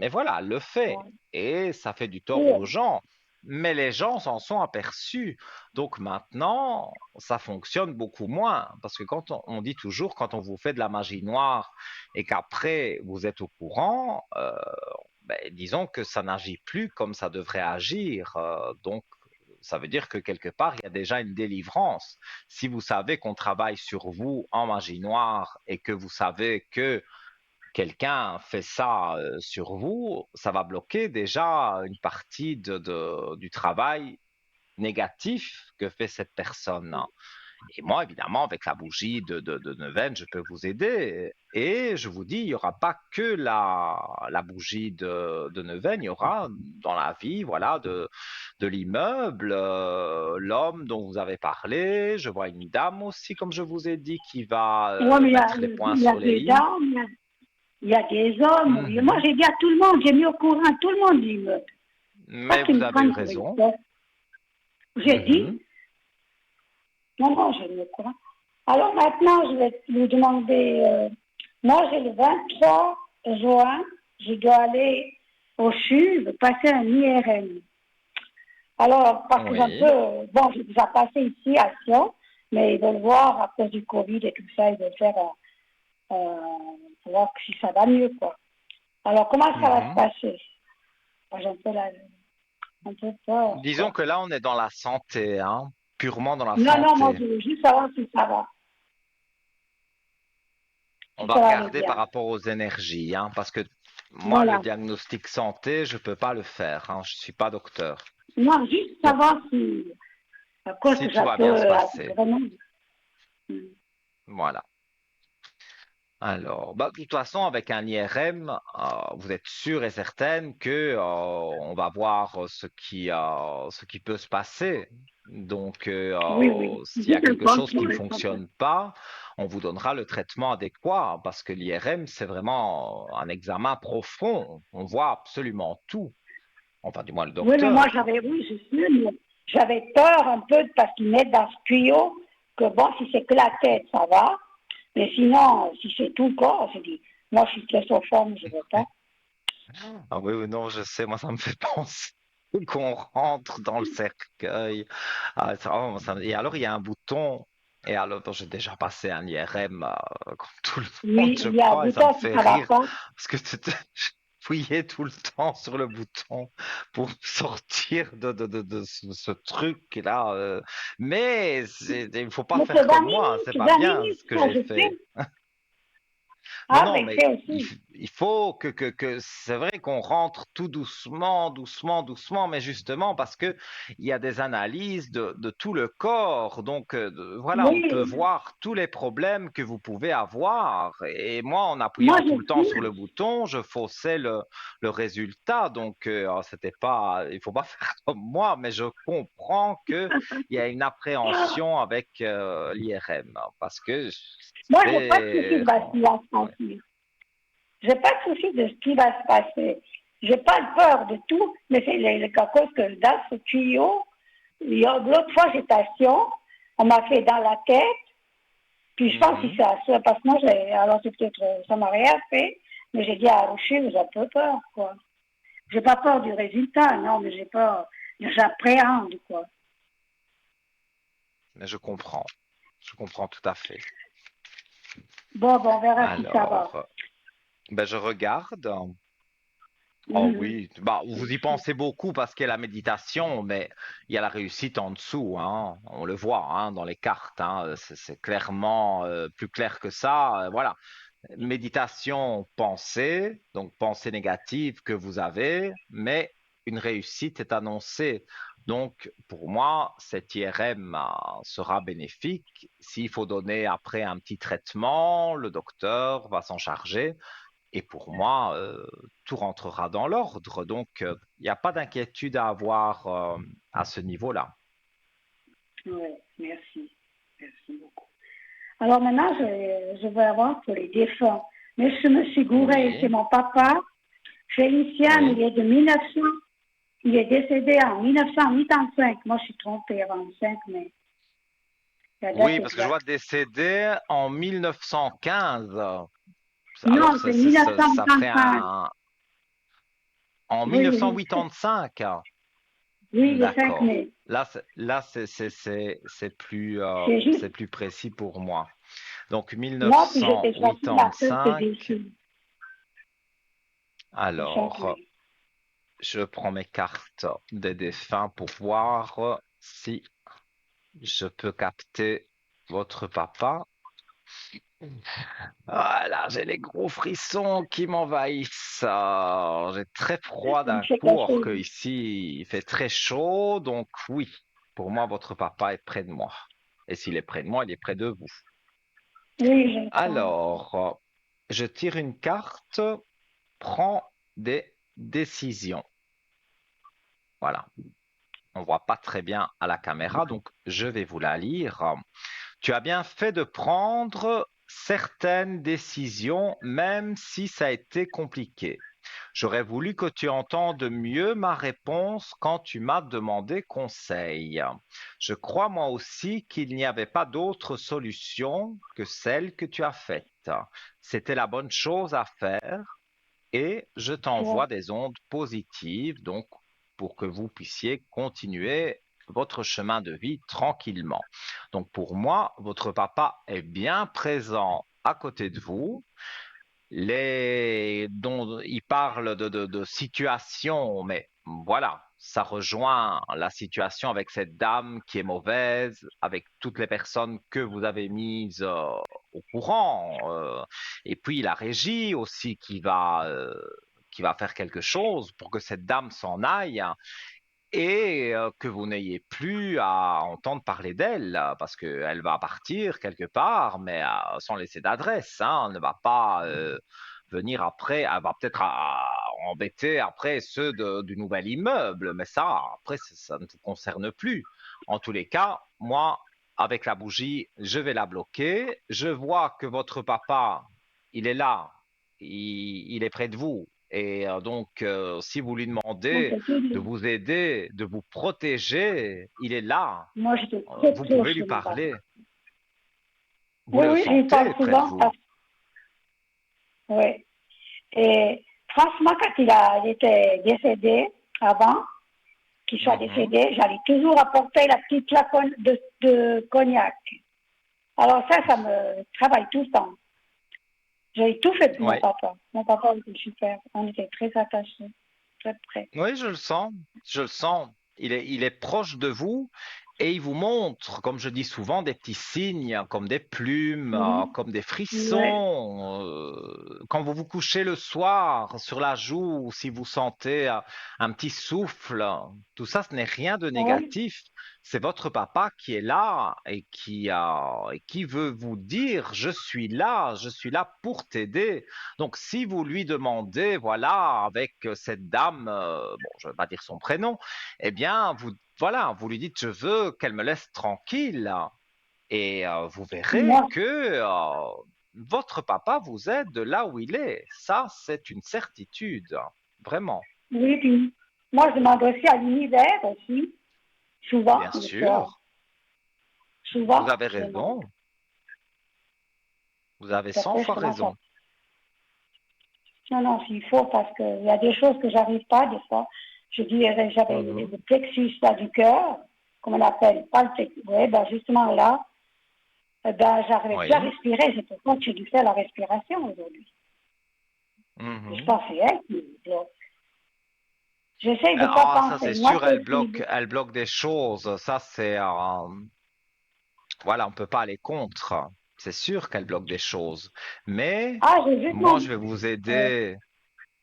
voilà, elle le fait. Et ça fait du tort aux Oui, gens. Mais les gens s'en sont aperçus. Donc maintenant, ça fonctionne beaucoup moins. Parce que quand on dit toujours, quand on vous fait de la magie noire et qu'après vous êtes au courant, ben, disons que ça n'agit plus comme ça devrait agir. Donc, ça veut dire que quelque part, il y a déjà une délivrance. Si vous savez qu'on travaille sur vous en magie noire et que vous savez que quelqu'un fait ça sur vous, ça va bloquer déjà une partie du travail négatif que fait cette personne. Et moi, évidemment, avec la bougie de neuvaine, je peux vous aider. Et je vous dis, il n'y aura pas que la bougie de neuvaine, il y aura dans la vie, voilà, de l'immeuble, l'homme dont vous avez parlé. Je vois une dame aussi, comme je vous ai dit, qui va ouais, mais mettre les points il y a sur les des i. dames, il y a des hommes. Oui. Moi, Mhm. j'ai dit à tout le monde, j'ai mis au courant tout le monde de l'immeuble. Pas Mais qu'ils vous me avez eu prennent pour une raison. tête. J'ai dit, Mhm. non, non, j'ai mis au courant. Alors maintenant, je vais lui demander, moi j'ai le 23 juin, je dois aller au CHU, passer un IRM. Alors, parce que j'ai un Oui. peu, bon, j'ai déjà passé ici à Sion, mais ils veulent voir à cause du Covid et tout ça, ils veulent faire, voir si ça va mieux, quoi. Alors, comment ça va se Mhm. passer? Moi, j'ai un peu peur, Disons quoi. que là, on est dans la santé, hein, purement dans la Non, non, moi, santé. je veux juste savoir si ça va, On si va ça va aller regarder par bien. rapport aux énergies, hein, parce que moi, le Voilà. diagnostic santé, je peux pas le faire, hein, je suis pas docteur. Non, juste Donc, savoir si, à cause si que tout ça va peut bien se passer, vraiment. voilà. Alors, bah, de toute façon, avec un IRM, vous êtes sûr et certaine que on va voir ce qui peut se passer. Donc, Oui, oui. s'il y a Juste un quelque chose qui ne contrôle, comme ça. fonctionne pas, on vous donnera le traitement adéquat parce que l'IRM, c'est vraiment un examen profond. On voit absolument tout. Enfin, du moins le Oui, mais moi, docteur. j'avais, oui, je suis, mais j'avais peur un peu parce qu'ils mettent dans ce tuyau que bon, si c'est que la tête, ça va. Mais sinon, si c'est tout le corps, je dis, moi, je suis claustrophobe, je ne veux pas. Ah oui, oui, non, je sais, moi ça me fait penser qu'on rentre dans le cercueil. Ah, et alors il y a un bouton, et alors bon, j'ai déjà passé un IRM comme tout le monde, Oui, je il y a un crois, et ça me bouton si fait ça va rire pas. parce que je fouillais tout le temps sur le bouton pour sortir de ce truc-là. Mais il ne faut pas Mais faire comme moi, c'est c'est pas 20 bien minutes, ce que ça, j'ai je fait. sais. Non, Ah, non, mais mais c'est aussi. il faut que c'est vrai qu'on rentre tout doucement, doucement, doucement, mais justement parce que il y a des analyses de tout le corps. Donc, voilà, on peut Oui, voir tous les problèmes que vous pouvez avoir. Et moi, en moi, appuyant tout je le temps sur suis. le bouton, je faussais le résultat. Donc, c'était pas, il faut pas faire comme moi, mais je comprends que il y a une appréhension avec l'IRM parce que Moi, j'ai pas de souci c'est, de ce qui va se ouais. passer. J'ai pas de souci de ce qui va se passer. J'ai pas peur de tout, mais c'est à cause que dans ce tuyau, l'autre fois, j'étais à Sion, on m'a fait dans la tête, puis je pense que Mhm. c'est à ça, parce que moi, alors c'est peut-être, ça m'a rien fait, mais j'ai dit à Rocher, j'ai un peu peur, quoi. J'ai pas peur du résultat, non, mais j'ai peur, j'appréhende, quoi. Mais je comprends tout à fait. Bon, on verra si ça va. Alors, ben je regarde. Oh Mhm. oui, bah, vous y pensez beaucoup parce qu'il y a la méditation, mais il y a la réussite en dessous, hein. On le voit, hein, dans les cartes, hein. C'est clairement plus clair que ça. Voilà. Méditation, pensée, donc pensée négative que vous avez, mais une réussite est annoncée. Donc, pour moi, cet IRM sera bénéfique. S'il faut donner après un petit traitement, le docteur va s'en charger. Et pour moi, tout rentrera dans l'ordre. Donc, il n'y a pas d'inquiétude à avoir à ce niveau-là. Ouais, merci. Merci beaucoup. Alors maintenant, je veux avoir pour les défunts. Mais je me suis gourée, c'est Oui, mon papa. Félicien, il oui. est de 1900, il est décédé en 1985. Moi, je suis trompée avant le 5 mai. La date Oui, parce que je vois exacte. décédé en 1915. Alors, Non, c'est ça ferait 1955. en Oui, oui, 1985. oui, le 5 D'accord. mai. Là, C'est c'est juste. plus précis pour moi. Donc, Moi, puis j'étais sortie de la tête 1985. déçue le 5 Alors, mai. je prends mes cartes des défunts pour voir si je peux capter votre papa. Voilà, j'ai les gros frissons qui m'envahissent. J'ai très froid Il me d'un fait coup, quelque or chose. que ici il fait très chaud. Donc oui, pour moi, votre papa est près de moi. Et s'il est près de moi, il est près de vous. Oui, je le sens. Alors, je tire une carte, prends des décisions. Voilà, on voit pas très bien à la caméra, donc je vais vous la lire. Tu as bien fait de prendre certaines décisions, même si ça a été compliqué. J'aurais voulu que tu entendes mieux ma réponse quand tu m'as demandé conseil. Je crois moi aussi qu'il n'y avait pas d'autre solution que celle que tu as faite. C'était la bonne chose à faire et je t'envoie Ouais. des ondes positives, donc pour que vous puissiez continuer votre chemin de vie tranquillement. Donc pour moi, votre papa est bien présent à côté de vous. Dont il parle de situation, mais voilà, ça rejoint la situation avec cette dame qui est mauvaise, avec toutes les personnes que vous avez mises au courant, et puis la régie aussi qui va faire quelque chose pour que cette dame s'en aille et que vous n'ayez plus à entendre parler d'elle, parce qu'elle va partir quelque part, mais sans laisser d'adresse, hein. Elle ne va pas venir après, elle va peut-être embêter après ceux du nouvel immeuble, mais ça, après, ça ne vous concerne plus. En tous les cas, moi, avec la bougie, je vais la bloquer. Je vois que votre papa, il est là, il est près de vous. Et donc, si vous lui Moi, demandez c'est tout de dit. vous aider, de vous protéger, il est là. Moi, j'étais très Vous pouvez proche lui de mon papa. parler. Vous Oui, le oui, je lui parle sentez près de souvent vous. parce oui. Et franchement, quand il était décédé, avant qu'il soit Mhm. décédé, j'allais toujours apporter la petite flacon de cognac. Alors ça me travaille tout le temps. J'ai tout fait pour mon Oui, papa. Mon papa était super. On était très attachés, très près. oui, je le sens. Je le sens. Il est proche de vous et il vous montre, comme je dis souvent, des petits signes comme des plumes, Mhm. comme des Ouais. frissons. Quand vous vous couchez le soir sur la joue, si vous sentez un petit souffle, tout ça, ce n'est rien de Ouais. négatif. C'est votre papa qui est là et qui veut vous dire, je suis là pour t'aider. Donc, si vous lui demandez, voilà, avec cette dame, bon, je ne vais pas dire son prénom, eh bien, voilà, vous lui dites, je veux qu'elle me laisse tranquille. Et vous verrez Moi, que votre papa vous aide de là où il est. Ça, c'est une certitude, vraiment. oui, puis moi, je demande aussi à l'univers aussi, souvent, Bien le soir. sûr, vous Souvent, avez je demande. raison. Vous avez Puis 100 après, je fois commence à... raison. Non, non, s'il faut, parce qu'il y a des choses que j'arrive pas, des fois. Je dirais, j'avais Mhm. le plexus là, du cœur, comme on appelle, pas le plexus. Oui, ben justement là, ben, j'arrivais plus à Oui. respirer. C'est pour ça que j'ai dû faire la respiration aujourd'hui. Et je Mhm. pense que c'est elle qui bloque. J'essaye de pas Ah, ça penser. c'est Moi, sûr, c'est aussi. elle bloque des choses. Ça c'est, voilà, on peut pas aller contre. C'est sûr qu'elle bloque des choses. Mais Ah, j'ai juste moi, mon. je vais vous Ouais. aider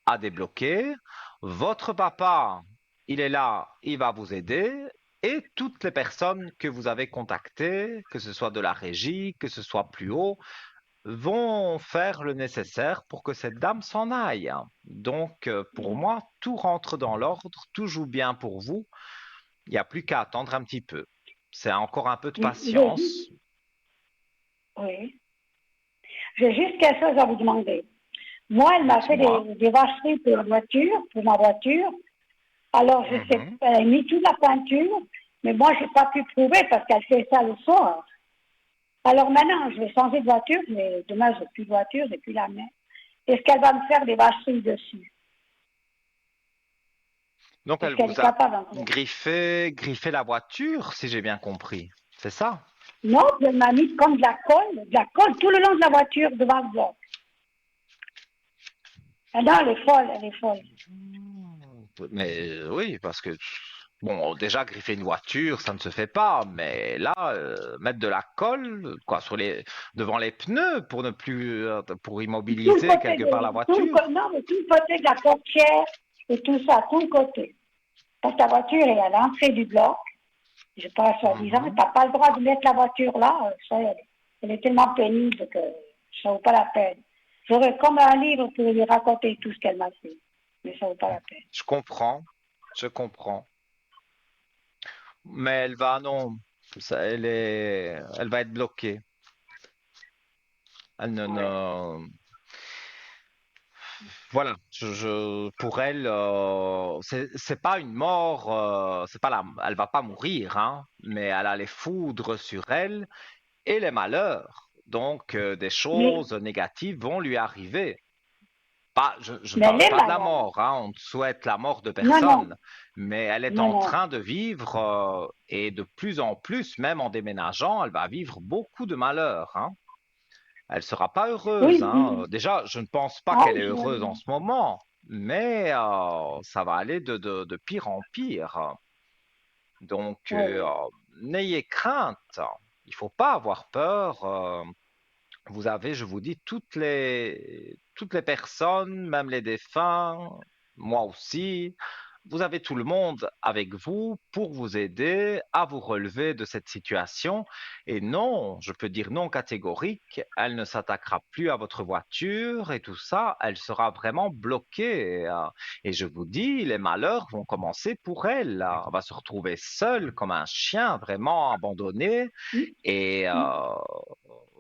à débloquer. Votre papa, il est là, il va vous aider. Et toutes les personnes que vous avez contactées, que ce soit de la régie, que ce soit plus haut, vont faire le nécessaire pour que cette dame s'en aille. Donc, pour moi, tout rentre dans l'ordre, tout joue bien pour vous. Il n'y a plus qu'à attendre un petit peu. C'est encore un peu de J'ai juste, patience. oui. J'ai juste quelque chose à vous demander. Moi, elle m'a fait Dites-moi. des vacheries pour la voiture, pour ma voiture. Alors, je sais, Mhm. elle a mis toute la peinture, mais moi, j'ai pas pu prouver parce qu'elle fait ça le soir. Alors maintenant, je vais changer de voiture, mais demain, j'ai plus de voiture, j'ai plus la mienne. Est-ce qu'elle va me faire des vacheries dessus? Donc, Est-ce elle qu'elle est vous a capable encore? griffé la voiture, si j'ai bien compris. C'est ça? Non, elle m'a mis comme de la colle tout le long de la voiture devant le bloc. Ah non, elle est folle, elle est folle. Mais oui, parce que bon, déjà griffer une voiture, ça ne se fait pas, mais là, mettre de la colle, quoi, devant les pneus pour ne plus, pour Tout le immobiliser côté quelque part la voiture. non, mais tout le côté de la portière et tout ça, tout le côté. Parce que ta voiture est à l'entrée du bloc. Je pense, soi-disant, tu Mhm. n'as pas le droit de mettre la voiture là. Ça, elle est tellement pénible que ça ne vaut pas la peine. J'aurais comme un livre pour lui raconter tout ce qu'elle m'a fait. Mais ça ne vaut pas la peine. Je comprends, je comprends. Mais elle va, non, elle va être bloquée. Elle Ouais. voilà, pour elle, c'est pas une mort, c'est pas elle va pas mourir, hein, mais elle a les foudres sur elle et les malheurs. Donc, des Mais, choses négatives vont lui arriver. Je ne mais elle parle est pas de la malade. mort, hein, on ne souhaite la mort de Non, non, personne, mais elle est non, en non. train de vivre, et de plus en plus, même en déménageant, elle va vivre beaucoup de malheurs, hein. Elle sera pas heureuse, Oui, hein. oui. Déjà, je ne pense pas Ah, qu'elle est heureuse en j'imagine. ce moment, mais ça va aller de pire en pire. Donc, Oui, oui. n'ayez crainte. Il faut pas avoir peur. Vous avez, je vous dis, toutes les personnes, même les défunts, moi aussi, vous avez tout le monde avec vous pour vous aider à vous relever de cette situation. Et non, je peux dire non catégorique, elle ne s'attaquera plus à votre voiture et tout ça, elle sera vraiment bloquée. Et je vous dis, les malheurs vont commencer pour elle. Elle va se retrouver seule comme un chien, vraiment abandonné. Hum, Et hum.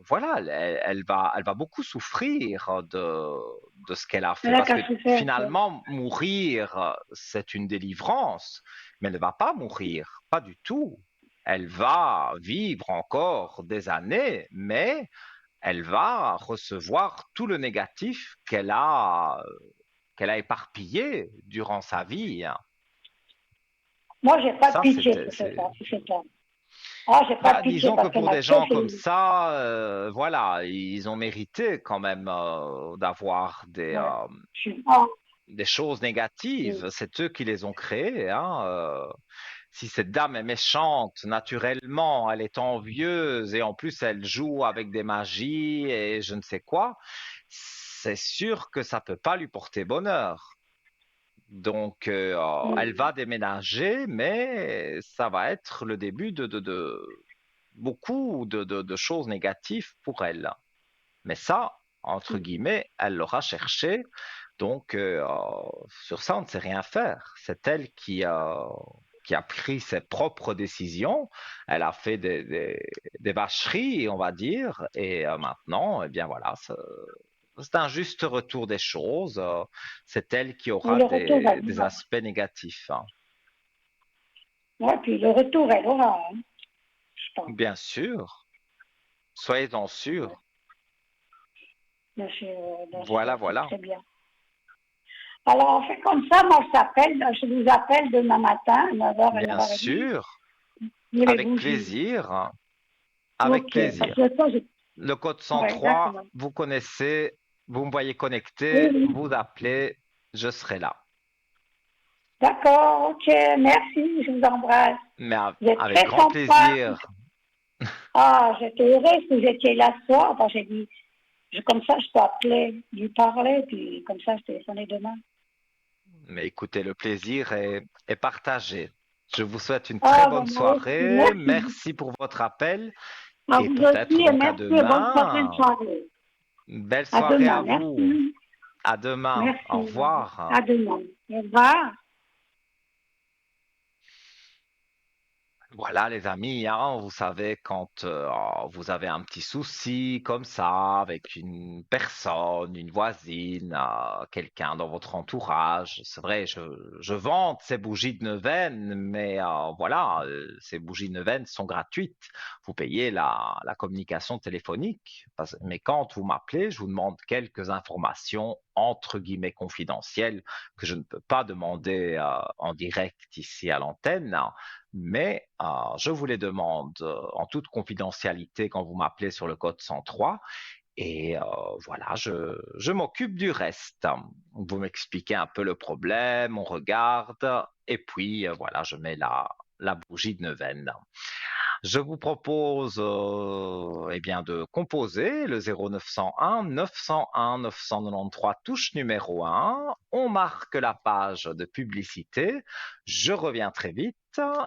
voilà, elle va beaucoup souffrir de ce qu'elle a Elle fait. n'a Parce que qu'à se faire, quoi. finalement, mourir, c'est une délivrance, mais elle ne va pas mourir, pas du tout. Elle va vivre encore des années, mais elle va recevoir tout le négatif qu'elle a éparpillé durant sa vie, hein. Moi, j'ai pas de Ça, pitié pour cette femme. Pour cette femme. Ah, j'ai pas de bah, pitié disons que parce qu'elle pour m'a des gens comme piégé. ça, voilà, ils ont mérité quand même d'avoir Ouais. Je suis, ah, des choses négatives. C'est eux qui les ont créées, hein. Si cette dame est méchante, naturellement, elle est envieuse et en plus elle joue avec des magies et je ne sais quoi, c'est sûr que ça peut pas lui porter bonheur. Donc, elle va déménager, mais ça va être le début de beaucoup de choses négatives pour elle. Mais ça, entre guillemets, elle l'aura cherché. Donc, sur ça, on ne sait rien faire. C'est elle qui a pris ses propres décisions. Elle a fait des vacheries, on va dire. Et maintenant, eh bien voilà, c'est un juste retour des choses. C'est elle qui mais aura le retour va des venir. aspects négatifs, hein. Ouais, puis le retour, elle aura, hein, je pense. Bien sûr, soyez-en Ouais. sûrs. Dans ce Voilà, cas, c'est voilà. très bien. Alors, on fait comme ça, moi, je vous appelle demain matin, à 9h à Bien 9h30. sûr, avec Voulez-vous, plaisir, avec ok, parce plaisir. que ça, Le code ouais, 103, d'accord. vous connaissez, vous me voyez Oui, connecté, oui. vous appelez, je serai là. D'accord, ok, merci, je vous embrasse. Mais Vous êtes avec très grand sympa. plaisir. Ah, j'étais heureuse que vous étiez là ce soir. Enfin, j'ai dit, comme ça, je peux appeler, lui parler, puis comme ça, je téléphonais demain. Mais écoutez, le plaisir est partagé. Je vous souhaite une très Ah, bonne ben, moi aussi, soirée. merci. Merci pour votre appel À et vous peut-être aussi, et donc à merci et bonne prochaine demain. soirée. Belle À soirée demain, à vous. merci. À demain. Au Merci. revoir. À demain. Au revoir. Voilà, les amis, hein, vous savez, quand vous avez un petit souci comme ça avec une personne, une voisine, quelqu'un dans votre entourage, c'est vrai, je vante ces bougies de neuvaine, mais voilà, ces bougies de neuvaine sont gratuites. Vous payez la communication téléphonique, mais quand vous m'appelez, je vous demande quelques informations entre guillemets confidentielles que je ne peux pas demander en direct ici à l'antenne, mais je vous les demande en toute confidentialité quand vous m'appelez sur le code 103 et voilà, je m'occupe du reste. Vous m'expliquez un peu le problème, on regarde et puis voilà, je mets la bougie de neuvaine. Je vous propose eh bien, de composer le 0901 901 993 touche numéro 1. On marque la page de publicité. Je reviens très vite.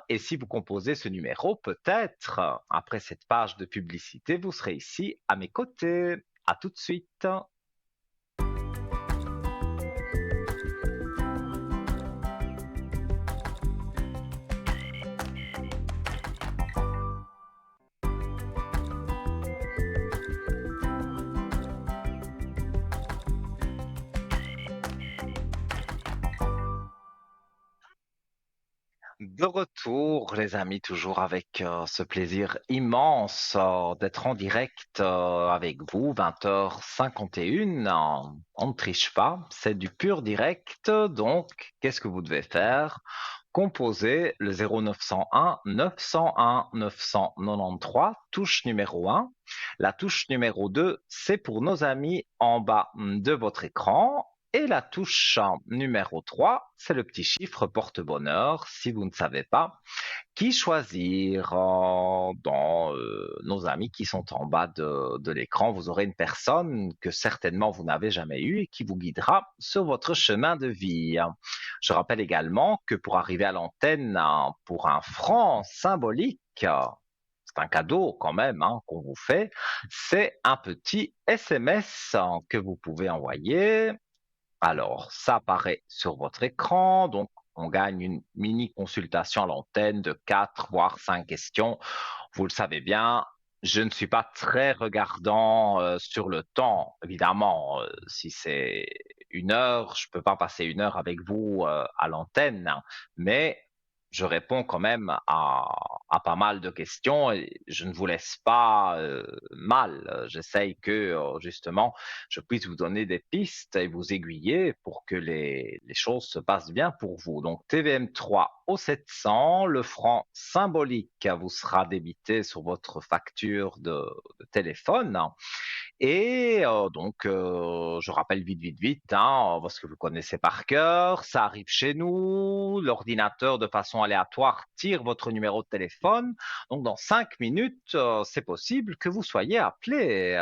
Et si vous composez ce numéro, peut-être après cette page de publicité, vous serez ici à mes côtés. À tout de suite. De retour, les amis, toujours avec ce plaisir immense d'être en direct avec vous, 20h51. On ne triche pas, c'est du pur direct. Donc, qu'est-ce que vous devez faire? Composez le 0901 901 993, touche numéro 1. La touche numéro 2, c'est pour nos amis en bas de votre écran. Et la touche numéro 3, c'est le petit chiffre porte-bonheur. Si vous ne savez pas qui choisir dans nos amis qui sont en bas de l'écran, vous aurez une personne que certainement vous n'avez jamais eue et qui vous guidera sur votre chemin de vie. Je rappelle également que pour arriver à l'antenne pour un franc symbolique, c'est un cadeau quand même qu'on vous fait, c'est un petit SMS que vous pouvez envoyer. Alors, ça apparaît sur votre écran, donc on gagne une mini consultation à l'antenne de 4 voire 5 questions. Vous le savez bien, je ne suis pas très regardant sur le temps. Évidemment, si c'est 1 heure, je ne peux pas passer 1 heure avec vous à l'antenne, mais je réponds quand même à pas mal de questions et je ne vous laisse pas mal. J'essaye que justement je puisse vous donner des pistes et vous aiguiller pour que les choses se passent bien pour vous. Donc TVM3 au 700, le franc symbolique vous sera débité sur votre facture de téléphone. Et donc, je rappelle vite, vite, vite, parce que vous connaissez par cœur, ça arrive chez nous, l'ordinateur de façon aléatoire tire votre numéro de téléphone. Donc, dans 5 minutes, c'est possible que vous soyez appelé.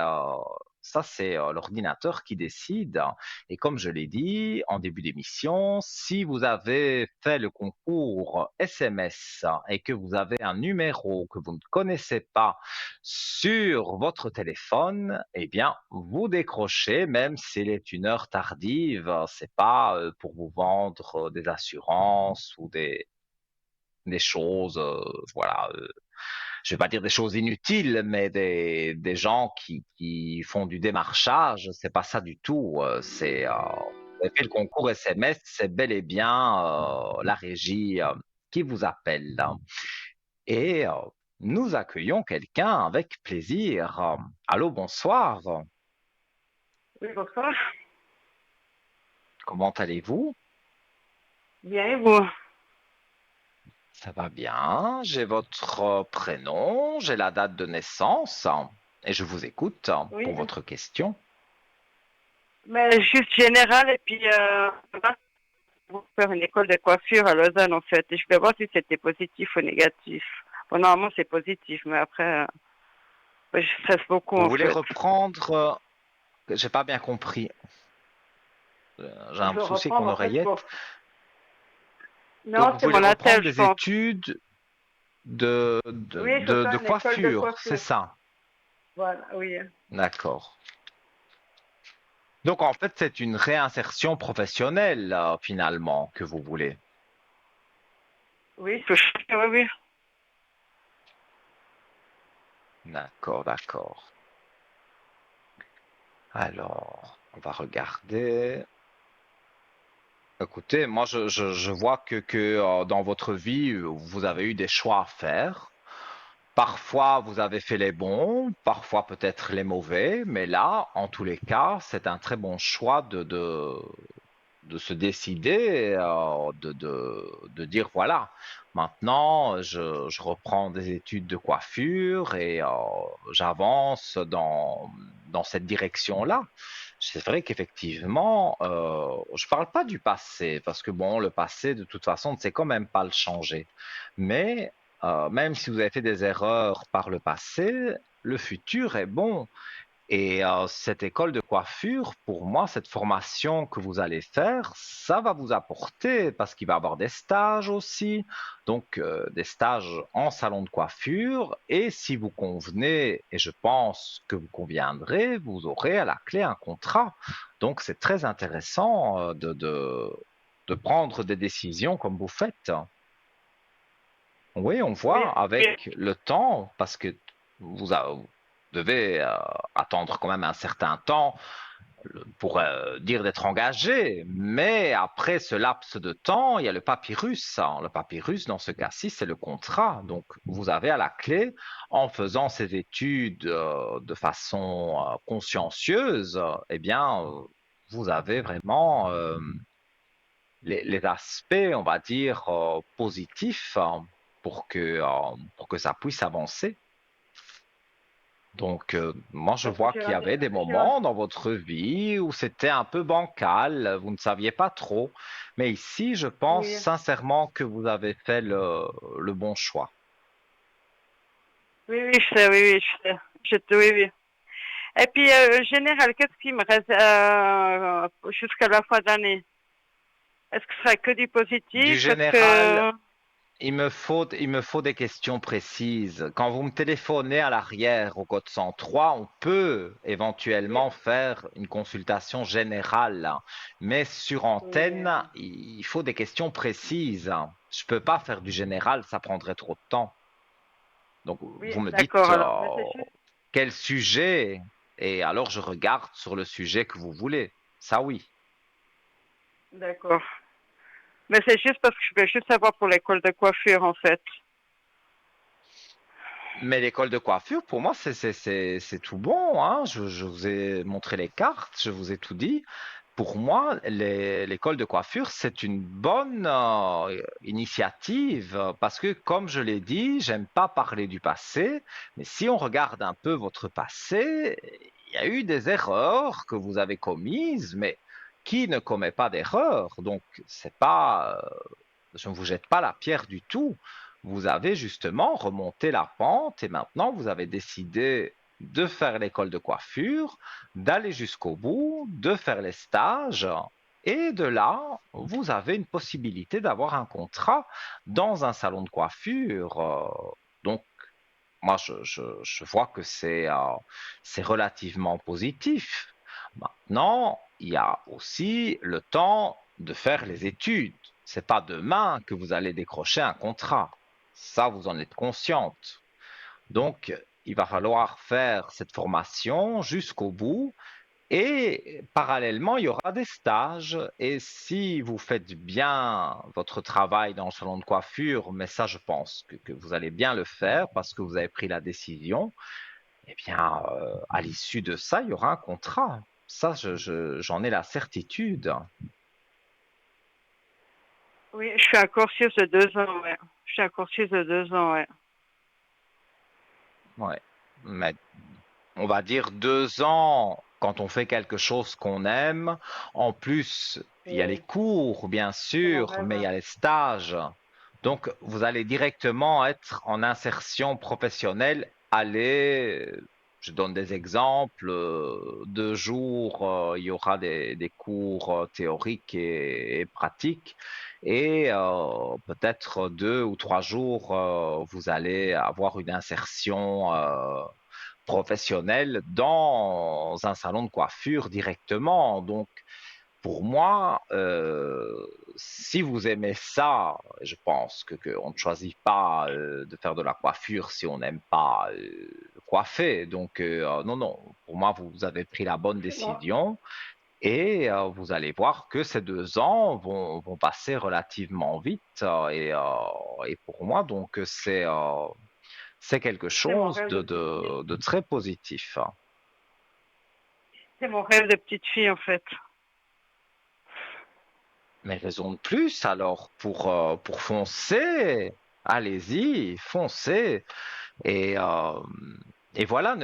Ça, c'est l'ordinateur qui décide. Et comme je l'ai dit en début d'émission, si vous avez fait le concours SMS et que vous avez un numéro que vous ne connaissez pas sur votre téléphone, eh bien, vous décrochez, même s'il est 1 heure tardive. C'est pas pour vous vendre des assurances ou des choses, voilà, je vais pas dire des choses inutiles, mais des gens qui font du démarchage, c'est pas ça du tout. Vous avez fait le concours SMS, c'est bel et bien la régie qui vous appelle. Et nous accueillons quelqu'un avec plaisir. Allô, bonsoir. Oui, bonsoir. Comment allez-vous? Bien, et vous? Ça va bien. J'ai votre prénom, j'ai la date de naissance et je vous écoute Oui. pour votre question. Mais juste général et puis voilà. pour faire une école de coiffure à Lausanne, en fait. Et je voulais voir si c'était positif ou négatif. Bon, normalement, c'est positif, mais après, ouais, je stresse beaucoup, Vous en voulez fait. reprendre? J'ai pas bien compris. J'ai Je un veux souci avec reprendre, mon en fait, pour... oreillette. Donc, Non, vous c'est voulez mon attel, reprendre je des pense. études de, de, Oui, je veux de, de faire une école de coiffure, c'est coiffure. ça? Voilà, oui. D'accord. Donc, en fait, c'est une réinsertion professionnelle, finalement, que vous voulez. Oui, oui, oui. D'accord, d'accord. Alors, on va regarder. Écoutez, moi, je vois que dans votre vie, vous avez eu des choix à faire. Parfois, vous avez fait les bons, parfois peut-être les mauvais, mais là, en tous les cas, c'est un très bon choix de se décider, de dire voilà, maintenant je reprends des études de coiffure et j'avance dans cette direction-là. C'est vrai qu'effectivement, je parle pas du passé, parce que bon, le passé, de toute façon, on ne sait quand même pas le changer. Mais même si vous avez fait des erreurs par le passé, le futur est bon. Et cette école de coiffure, pour moi, cette formation que vous allez faire, ça va vous apporter parce qu'il va y avoir des stages aussi, donc des stages en salon de coiffure. Et si vous convenez, et je pense que vous conviendrez, vous aurez à la clé un contrat. Donc c'est très intéressant de prendre des décisions comme vous faites. Oui, on Oui, voit avec le temps, parce que vous devez attendre quand même un certain temps pour dire d'être engagé, mais après ce laps de temps, il y a le papyrus, hein. Le papyrus, dans ce cas-ci, c'est le contrat. Donc, vous avez à la clé, en faisant ces études de façon consciencieuse, eh bien, vous avez vraiment les aspects, on va dire, positifs pour que ça puisse avancer. Donc, moi, je parce que vois qu'il y avait des moments dans votre vie où c'était un peu bancal, vous ne saviez pas trop. Mais ici, je pense oui, sincèrement que vous avez fait le bon choix. oui, oui, je sais, oui, oui, je sais. Oui, oui. Et puis, général, qu'est-ce qui me reste jusqu'à la fin d'année? Est-ce que ce serait que du Du positif? Est-ce général, que... il me faut des questions précises. Quand vous me téléphonez à l'arrière au code 103, on peut Oui, éventuellement faire une consultation générale, mais sur oui, antenne, il faut des questions précises. Je peux pas faire du général, ça prendrait trop de temps. Donc, oui, vous me dites d'accord, alors. Mais c'est juste... quel sujet, et alors je regarde sur le sujet que vous voulez. Ça oui. D'accord. Mais c'est juste parce que je voulais juste savoir pour l'école de coiffure, en fait. Mais l'école de coiffure, pour moi, c'est tout bon, hein. Je vous ai montré les cartes, je vous ai tout dit. Pour moi, l'école de coiffure, c'est une bonne initiative parce que, comme je l'ai dit, j'aime pas parler du passé, mais si on regarde un peu votre passé, il y a eu des erreurs que vous avez commises, mais qui ne commet pas d'erreurs? Donc, c'est pas, je ne vous jette pas la pierre du tout. Vous avez justement remonté la pente et maintenant vous avez décidé de faire l'école de coiffure, d'aller jusqu'au bout, de faire les stages. Et de là, vous avez une possibilité d'avoir un contrat dans un salon de coiffure. Donc, moi, je vois que c'est relativement positif. Maintenant, il y a aussi le temps de faire les études. C'est pas demain que vous allez décrocher un contrat. Ça, vous en êtes consciente. Donc, il va falloir faire cette formation jusqu'au bout et parallèlement, il y aura des stages. Et si vous faites bien votre travail dans le salon de coiffure, mais ça, je pense que vous allez bien le faire parce que vous avez pris la décision, eh bien, à l'issue de ça, il y aura un contrat. Ça, j'en ai la certitude. Oui, je suis un cursus de 2 ans, ouais. Je suis un cursus de 2 ans, ouais. Ouais. Mais on va dire 2 ans quand on fait quelque chose qu'on aime, en plus, il y a les Oui, cours, bien c'est mon sûr, mais il y rêve. a les stages. Donc, vous allez directement être en insertion professionnelle. Allez, je donne des exemples. 2 jours, il y aura des cours théoriques et pratiques. Et peut-être 2 ou 3 jours, vous allez avoir une insertion professionnelle dans un salon de coiffure directement. Donc, pour moi, si vous aimez ça, je pense qu'on ne choisit pas de faire de la coiffure si on n'aime pas coiffer. Donc, non, non, pour moi, vous avez pris la bonne C'est moi. décision et vous allez voir que ces 2 ans vont passer relativement vite. Et pour moi, donc, c'est quelque C'est mon chose rêve de petite fille. de très positif. C'est mon rêve de petite fille, en fait. Mais raison de plus, alors, pour foncer, allez-y, foncez. Et, euh, et voilà,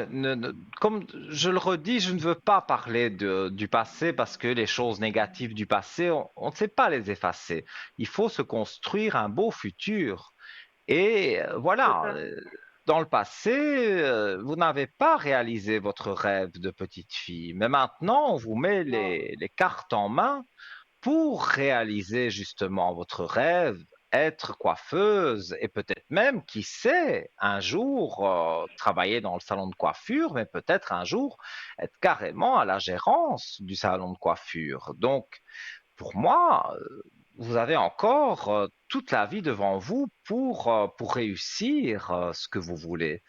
comme je le redis, je ne veux pas parler du passé parce que les choses négatives du passé, on ne sait pas les effacer. Il faut se construire un beau futur. Et C'est voilà, ça. dans le passé, vous n'avez pas réalisé votre rêve de petite fille. Mais maintenant, on vous met Non. les cartes en main pour réaliser justement votre rêve, être coiffeuse et peut-être même, qui sait, un jour travailler dans le salon de coiffure, mais peut-être un jour être carrément à la gérance du salon de coiffure. Donc, pour moi, vous avez encore toute la vie devant vous pour réussir ce que vous voulez.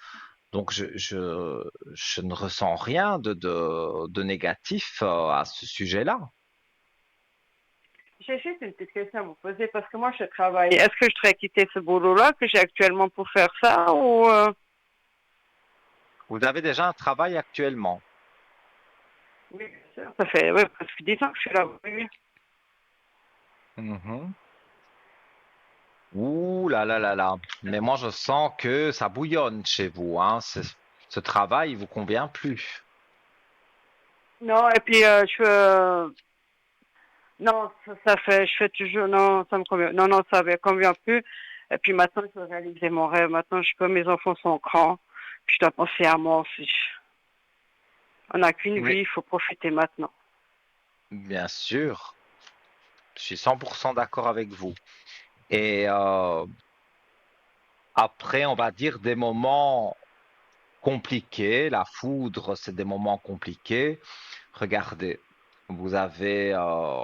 Donc, je ne ressens rien de négatif à ce sujet-là. J'ai juste une petite question à vous poser parce que moi, je travaille. Est-ce que je devrais quitter ce boulot-là que j'ai actuellement pour faire ça ou Vous avez déjà un travail actuellement. Oui, bien sûr. Ça fait ouais, presque 10 ans que je suis là. Oui, oui. Mhm. Ouh là là là là. Mais moi, je sens que ça bouillonne chez vous, hein. Ce travail, il vous convient plus. Non, et puis non, ça fait, je fais toujours, non, ça me convient, non, non, ça me convient plus. Et puis maintenant, je veux réaliser mon rêve. Maintenant, je peux, mes enfants sont grands. Puis je dois penser à moi aussi. On n'a qu'une Oui, vie, il faut profiter maintenant. bien sûr. Je suis 100% d'accord avec vous. Et après, on va dire des moments compliqués. La foudre, c'est des moments compliqués. Regardez, vous avez,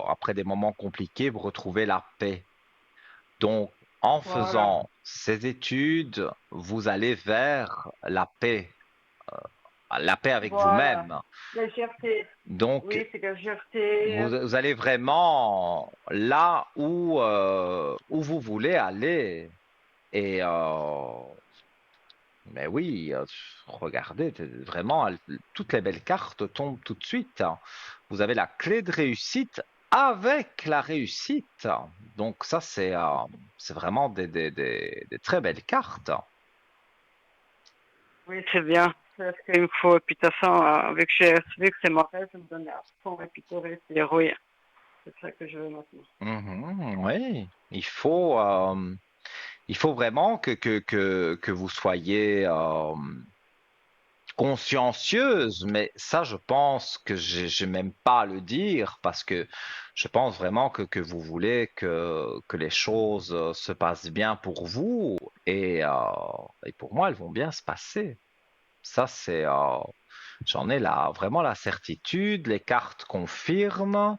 après des moments compliqués, vous retrouvez la paix. Donc, en Voilà. faisant ces études, vous allez vers la paix avec Voilà. vous-même. Légèreté. Donc, Oui, c'est légèreté. vous allez vraiment là où vous voulez aller. Et, mais oui, regardez, vraiment, toutes les belles cartes tombent tout de suite, hein. Vous avez la clé de réussite avec la réussite. Donc ça, c'est vraiment des très belles cartes. Oui, c'est bien. C'est ce qu'il me faut. Et puis, de toute façon, vu que c'est mon rêve, je me donne à fond et puis pour réussir. Oui, c'est ça que je veux maintenant. Mhm, oui, il faut vraiment que vous soyez consciencieuse, mais ça, je pense que j'ai même pas à le dire parce que je pense vraiment que vous voulez que les choses se passent bien pour vous et pour moi, elles vont bien se passer. Ça, j'en ai là vraiment la certitude, les cartes confirment.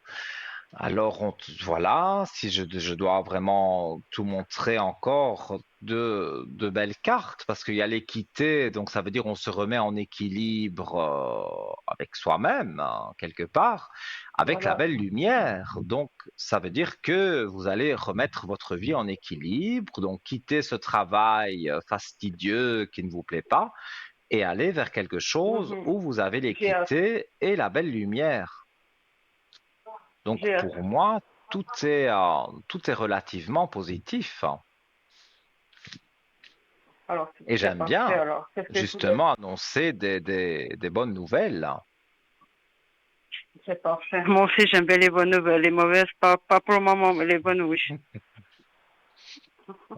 Alors, voilà, si je dois vraiment tout montrer encore de belles cartes, parce qu'il y a l'équité, donc ça veut dire on se remet en équilibre avec soi-même, hein, quelque part, avec la Voilà. belle lumière. Donc, ça veut dire que vous allez remettre votre vie en équilibre, donc quitter ce travail fastidieux qui ne vous plaît pas et aller vers quelque chose Mhm. où vous avez J'ai hâte. l'équité et la belle lumière. Donc J'ai hâte. pour moi, tout est relativement positif. Alors, Et c'est j'aime parfait. bien Alors, qu'est-ce que je voulais? justement annoncer des bonnes nouvelles. C'est parfait. Moi aussi, j'aime bien les bonnes nouvelles. Les mauvaises, pas pour le moment, mais les bonnes, oui.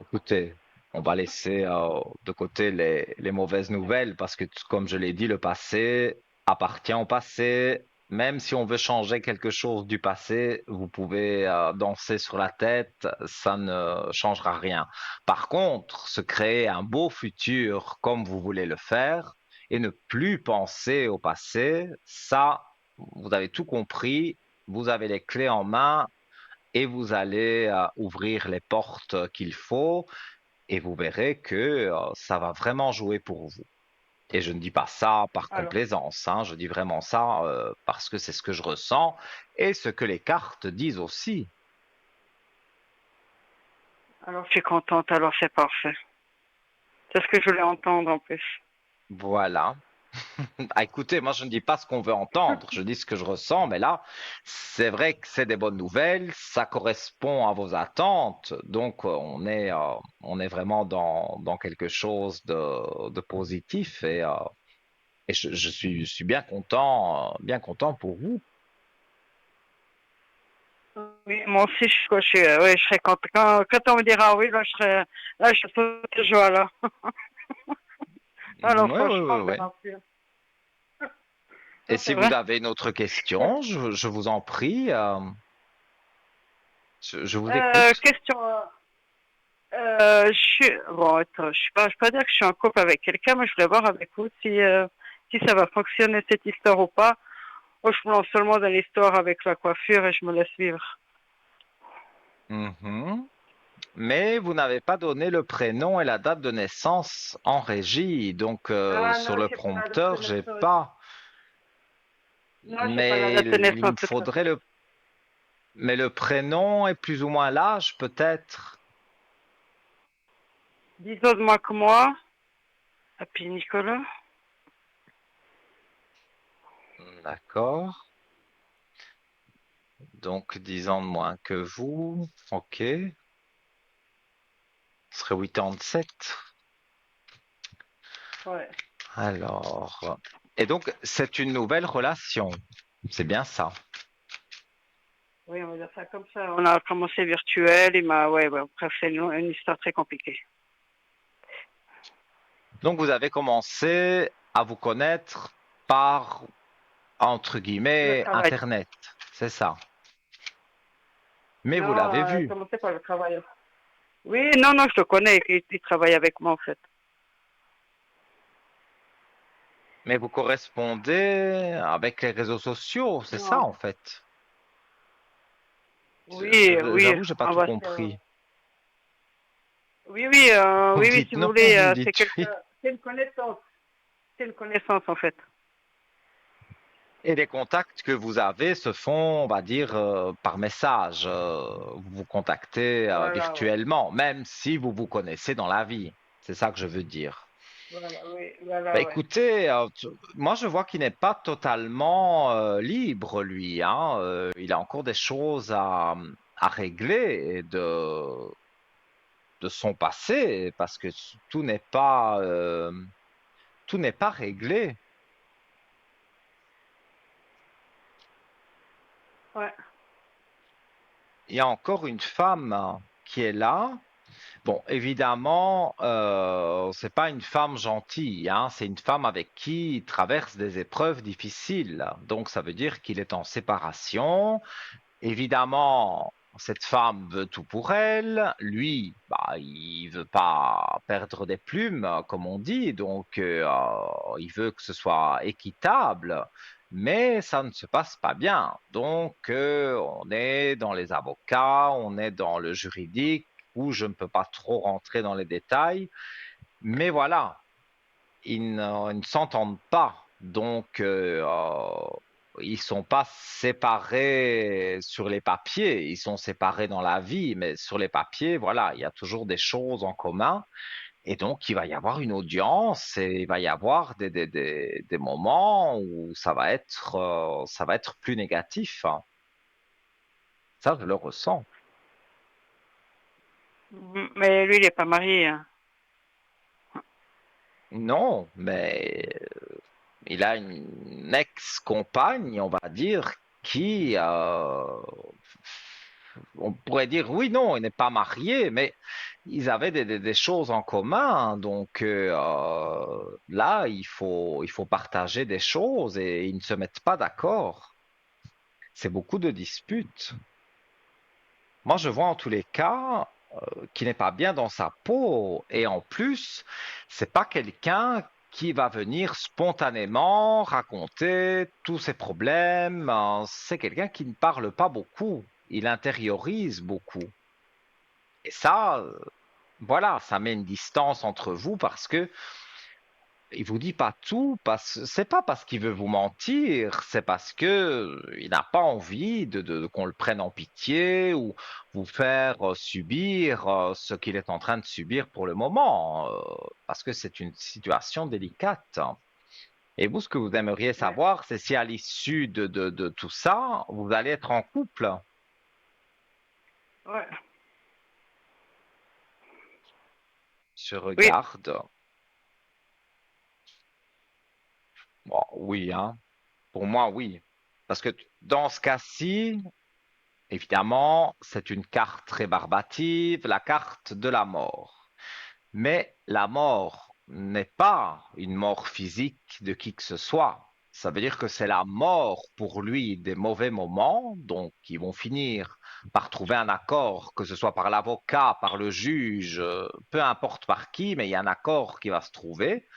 Écoutez, on va laisser de côté les mauvaises nouvelles parce que, comme je l'ai dit, le passé appartient au passé. Même si on veut changer quelque chose du passé, vous pouvez danser sur la tête, ça ne changera rien. Par contre, se créer un beau futur comme vous voulez le faire et ne plus penser au passé, ça, vous avez tout compris, vous avez les clés en main et vous allez ouvrir les portes qu'il faut et vous verrez que ça va vraiment jouer pour vous. Et je ne dis pas ça par Alors, complaisance, hein, je dis vraiment ça parce que c'est ce que je ressens et ce que les cartes disent aussi. alors, je suis contente. Alors, c'est parfait. C'est ce que je voulais entendre en plus. Voilà. Ah, écoutez, moi je ne dis pas ce qu'on veut entendre, je dis ce que je ressens, mais là, c'est vrai que c'est des bonnes nouvelles, ça correspond à vos attentes, donc on est vraiment dans quelque chose de positif et je suis bien content pour vous. Oui, moi aussi, ouais, je serais contente. Quand on me dira oui, là, je saute de joie, là. Alors, Oui, oui, oui, franchement, oui. bien sûr. Et Ça, si c'est vous vrai. avez une autre question, je vous en prie, je vous écoute. Question. Bon, attends, je suis pas dire que je suis en couple avec quelqu'un, mais je voulais voir avec vous si ça va fonctionner cette histoire ou pas. Moi, je me lance seulement dans l'histoire avec la coiffure et je me laisse vivre. Mhm. Mais vous n'avez pas donné le prénom et la date de naissance en régie, donc Ah sur non, le je sais pas la date de prompteur, j'ai naissance. pas. Non, je sais pas la Mais date de il naissance, me de toute faudrait façon. mais le prénom est plus ou moins l'âge, peut-être. 10 ans de moins que moi. Et puis Nicolas. D'accord. Donc 10 ans de moins que vous. Ok. Ce serait 87. Ouais. Alors. Et donc, c'est une nouvelle relation. C'est bien ça. Oui, on va dire ça comme ça. On a commencé virtuel, ouais, bref, c'est une histoire très compliquée. Donc, vous avez commencé à vous connaître par, entre Le guillemets, travail. Internet. C'est ça. Mais Non, vous l'avez vu. commencé par le travail. Oui, non, non, je le connais, il travaille avec moi en fait. Mais vous correspondez avec les réseaux sociaux. C'est ça, Non. en fait. Oui, oui, J'avoue, j'ai pas on tout va se... compris. Oui, oui, Vous me oui, oui, dites si vous non, voulez, vous me c'est dites oui. quelqu'un, c'est une connaissance. C'est une connaissance en fait. Et les contacts que vous avez se font, on va dire, par message. Vous vous contactez Voilà, ouais. virtuellement, même si vous vous connaissez dans la vie. C'est ça que je veux dire. Voilà, oui, Bah, voilà, ouais. écoutez, moi je vois qu'il n'est pas totalement libre, lui, hein. Il a encore des choses à régler et de son passé, parce que tout n'est pas réglé. Ouais. Il y a encore une femme qui est là. Bon, évidemment, c'est pas une femme gentille, hein, c'est une femme avec qui il traverse des épreuves difficiles. Donc, ça veut dire qu'il est en séparation. Évidemment, cette femme veut tout pour elle. Lui, bah, il veut pas perdre des plumes, comme on dit. Donc, il veut que ce soit équitable. Mais ça ne se passe pas bien. Donc, on est dans les avocats, on est dans le juridique, où je ne peux pas trop rentrer dans les détails. Mais voilà, ils ne s'entendent pas. Donc, ils sont pas séparés sur les papiers, ils sont séparés dans la vie, mais sur les papiers, voilà, il y a toujours des choses en commun. Et donc, il va y avoir une audience et il va y avoir des moments où ça va être plus négatif, hein. Ça, je le ressens. Mais lui, il est pas marié, hein. Non, mais il a une ex-compagne, on va dire, qui, on pourrait dire, oui, non, il n'est pas marié, mais ils avaient des choses en commun. Donc là, il faut partager des choses et ils ne se mettent pas d'accord. C'est beaucoup de disputes. Moi, je vois en tous les cas qui n'est pas bien dans sa peau. Et en plus, c'est pas quelqu'un qui va venir spontanément raconter tous ses problèmes. C'est quelqu'un qui ne parle pas beaucoup. Il intériorise beaucoup. Et ça, voilà, ça met une distance entre vous parce que il vous dit pas tout, parce c'est pas parce qu'il veut vous mentir, c'est parce que il n'a pas envie qu'on le prenne en pitié ou vous faire subir ce qu'il est en train de subir pour le moment, parce que c'est une situation délicate. Et vous, ce que vous aimeriez Ouais. savoir, c'est si à l'issue de tout ça, vous allez être en couple. Ouais. Je Oui. regarde. Bon, oui, hein. Pour moi, oui. Parce que dans ce cas-ci, évidemment, c'est une carte rébarbative, la carte de la mort. Mais la mort n'est pas une mort physique de qui que ce soit. Ça veut dire que c'est la mort pour lui des mauvais moments, donc ils vont finir par trouver un accord, que ce soit par l'avocat, par le juge, peu importe par qui, mais il y a un accord qui va se trouver.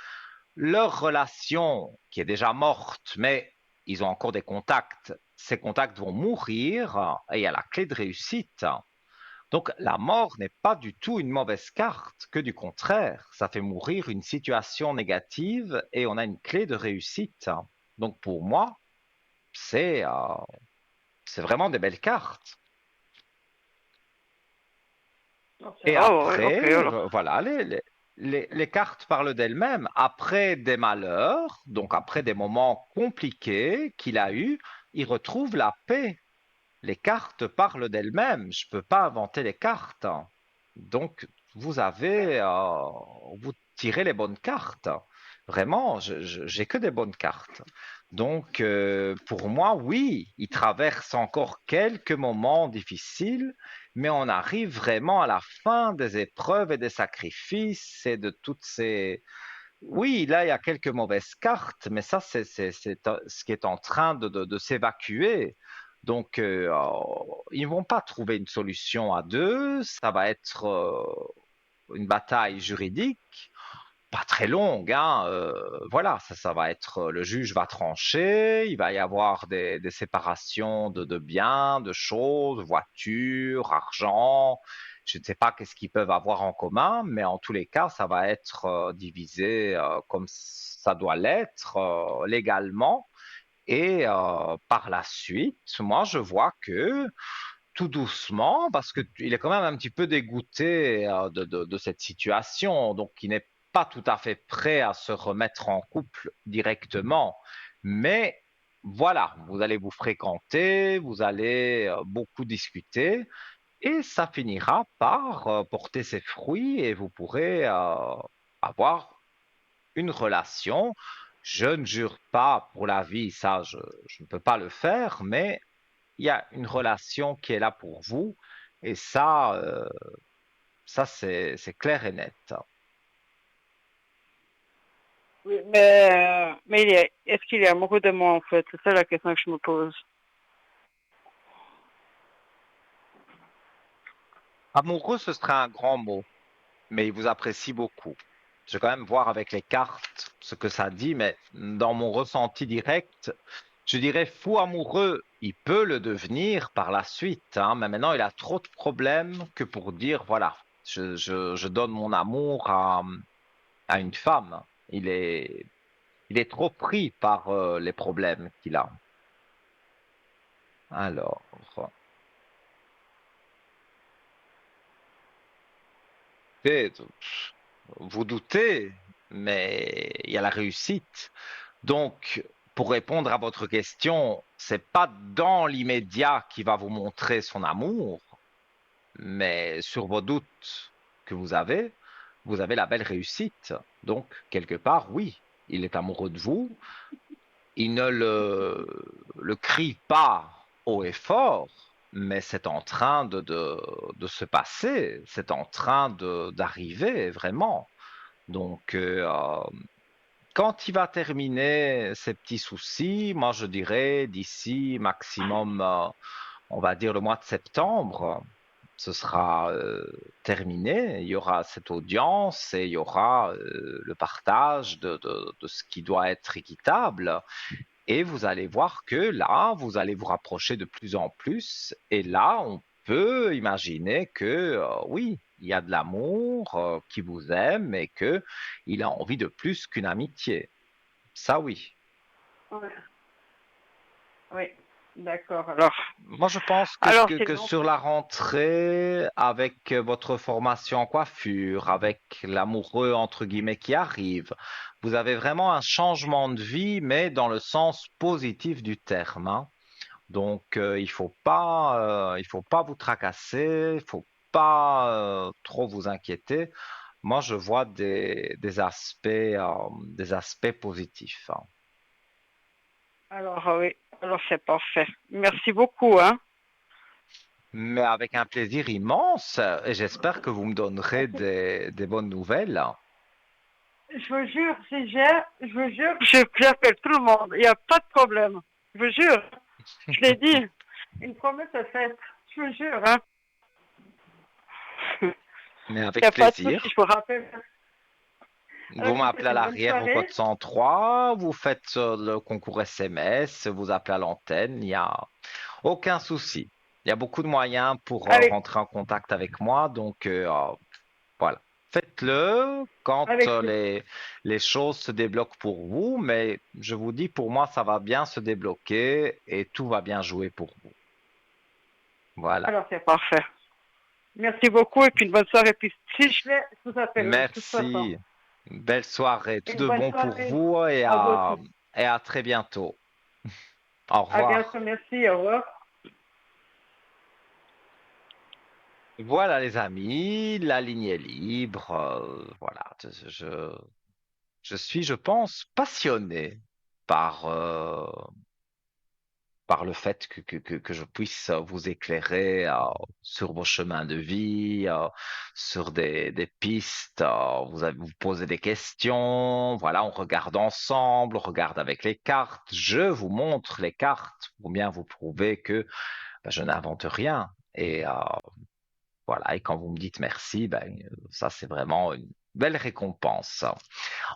Leur relation, qui est déjà morte, mais ils ont encore des contacts, ces contacts vont mourir et il y a la clé de réussite. Donc la mort n'est pas du tout une mauvaise carte, que du contraire, ça fait mourir une situation négative et on a une clé de réussite. Donc pour moi, c'est c'est vraiment des belles cartes. Non, Et oh, ouais, ok, après, alors. voilà, les cartes parlent d'elles-mêmes. Après des malheurs, donc après des moments compliqués qu'il a eus, il retrouve la paix. Les cartes parlent d'elles-mêmes. Je ne peux pas inventer les cartes. Donc, vous avez, vous tirez les bonnes cartes. Vraiment, j'ai que des bonnes cartes. Donc, pour moi, oui, il traverse encore quelques moments difficiles, mais on arrive vraiment à la fin des épreuves et des sacrifices et de toutes ces... Oui, là, il y a quelques mauvaises cartes, mais ça, c'est ce qui est en train de s'évacuer. Donc, ils vont pas trouver une solution à deux. Ça va être une bataille juridique, pas très longue, hein. Voilà, ça va être, le juge va trancher, il va y avoir des séparations de biens, de choses, voitures, argent. Je ne sais pas qu'est-ce qu'ils peuvent avoir en commun, mais en tous les cas, ça va être divisé comme ça doit l'être légalement. Et par la suite, moi, je vois que tout doucement, parce qu'il est quand même un petit peu dégoûté de cette situation, donc il n'est pas tout à fait prêt à se remettre en couple directement. Mais voilà, vous allez vous fréquenter, vous allez beaucoup discuter, et ça finira par porter ses fruits et vous pourrez avoir une relation. Je ne jure pas pour la vie, ça, je ne peux pas le faire, mais il y a une relation qui est là pour vous et ça c'est clair et net. Oui, mais est-ce qu'il est amoureux de moi, en fait? C'est ça la question que je me pose. Amoureux, ce serait un grand mot, mais il vous apprécie beaucoup. Je vais quand même voir avec les cartes ce que ça dit, mais dans mon ressenti direct, je dirais fou amoureux, il peut le devenir par la suite, hein, mais maintenant il a trop de problèmes que pour dire voilà, je donne mon amour à une femme. Il est trop pris par les problèmes qu'il a. Alors, peut-être, vous doutez, mais il y a la réussite. Donc, pour répondre à votre question, c'est pas dans l'immédiat qui va vous montrer son amour, mais sur vos doutes que vous avez la belle réussite. Donc, quelque part, oui, il est amoureux de vous. Il ne le crie pas haut et fort, mais c'est en train de se passer, c'est en train d'arriver vraiment. Donc, quand il va terminer ces petits soucis, moi je dirais d'ici maximum, on va dire le mois de septembre, ce sera terminé. Il y aura cette audience et il y aura le partage de ce qui doit être équitable. Et vous allez voir que là, vous allez vous rapprocher de plus en plus. Et là, on peut imaginer que oui, il y a de l'amour, qui vous aime et que il a envie de plus qu'une amitié. Ça, oui. Ouais. Oui, d'accord. Alors, Moi, je pense alors que sinon, sur la rentrée, avec votre formation en coiffure, avec l'amoureux, entre guillemets, qui arrive, vous avez vraiment un changement de vie, mais dans le sens positif du terme, hein. Donc, il faut pas vous tracasser, il faut pas trop vous inquiéter. Moi, je vois des aspects positifs, hein. alors oui, alors c'est parfait. Merci beaucoup, hein. Mais avec un plaisir immense, et j'espère que vous me donnerez des bonnes nouvelles. Je vous jure, si je vous jure, j'appelle tout le monde. Il n'y a pas de problème. Je vous jure. Je l'ai dit. Une promesse est faite. Je vous jure, hein. Il Mais n'y avec a pas de souci, plaisir. je vous rappelle. Alors, Vous je vous souhaite m'appelez à une bonne l'arrière au code soirée. 103, vous faites le concours SMS, vous appelez à l'antenne, il n'y a aucun souci. Il y a beaucoup de moyens pour Avec, rentrer en contact avec moi, donc voilà. Faites-le quand avec, les choses se débloquent pour vous, mais je vous dis, pour moi, ça va bien se débloquer et tout va bien jouer pour vous. Voilà. alors c'est parfait. Merci beaucoup et puis une bonne soirée. Puis si je l'ai, je vous appelle de toute façon. Merci. Belle soirée. Tout Une de bonne bon pour soirée vous à vous aussi. et à très bientôt. Au À bientôt, revoir. merci, au revoir. Voilà les amis, la ligne est libre. Voilà, je suis, je pense, passionné par, par le fait que je puisse vous éclairer sur vos chemins de vie, sur des pistes, vous posez des questions, voilà, on regarde ensemble, on regarde avec les cartes, je vous montre les cartes pour bien vous prouver que ben, je n'invente rien. Et voilà, et quand vous me dites merci, ben, ça c'est vraiment une belle récompense.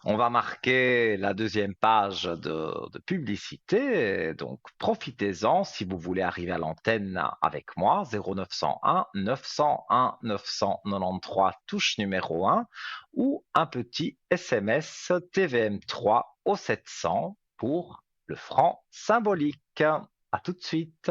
On va marquer la deuxième page de publicité, donc profitez-en si vous voulez arriver à l'antenne avec moi, 0901 901 993 touche numéro 1 ou un petit SMS TVM3 au 700 pour le franc symbolique. À tout de suite.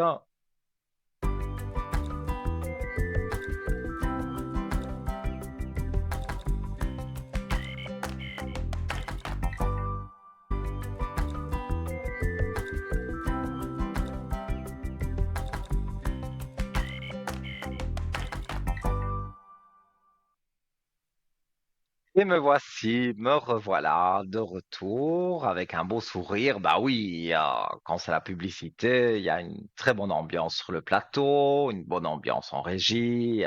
Et me voici, me revoilà de retour avec un beau sourire. Bah oui, quand c'est la publicité, il y a une très bonne ambiance sur le plateau, une bonne ambiance en régie,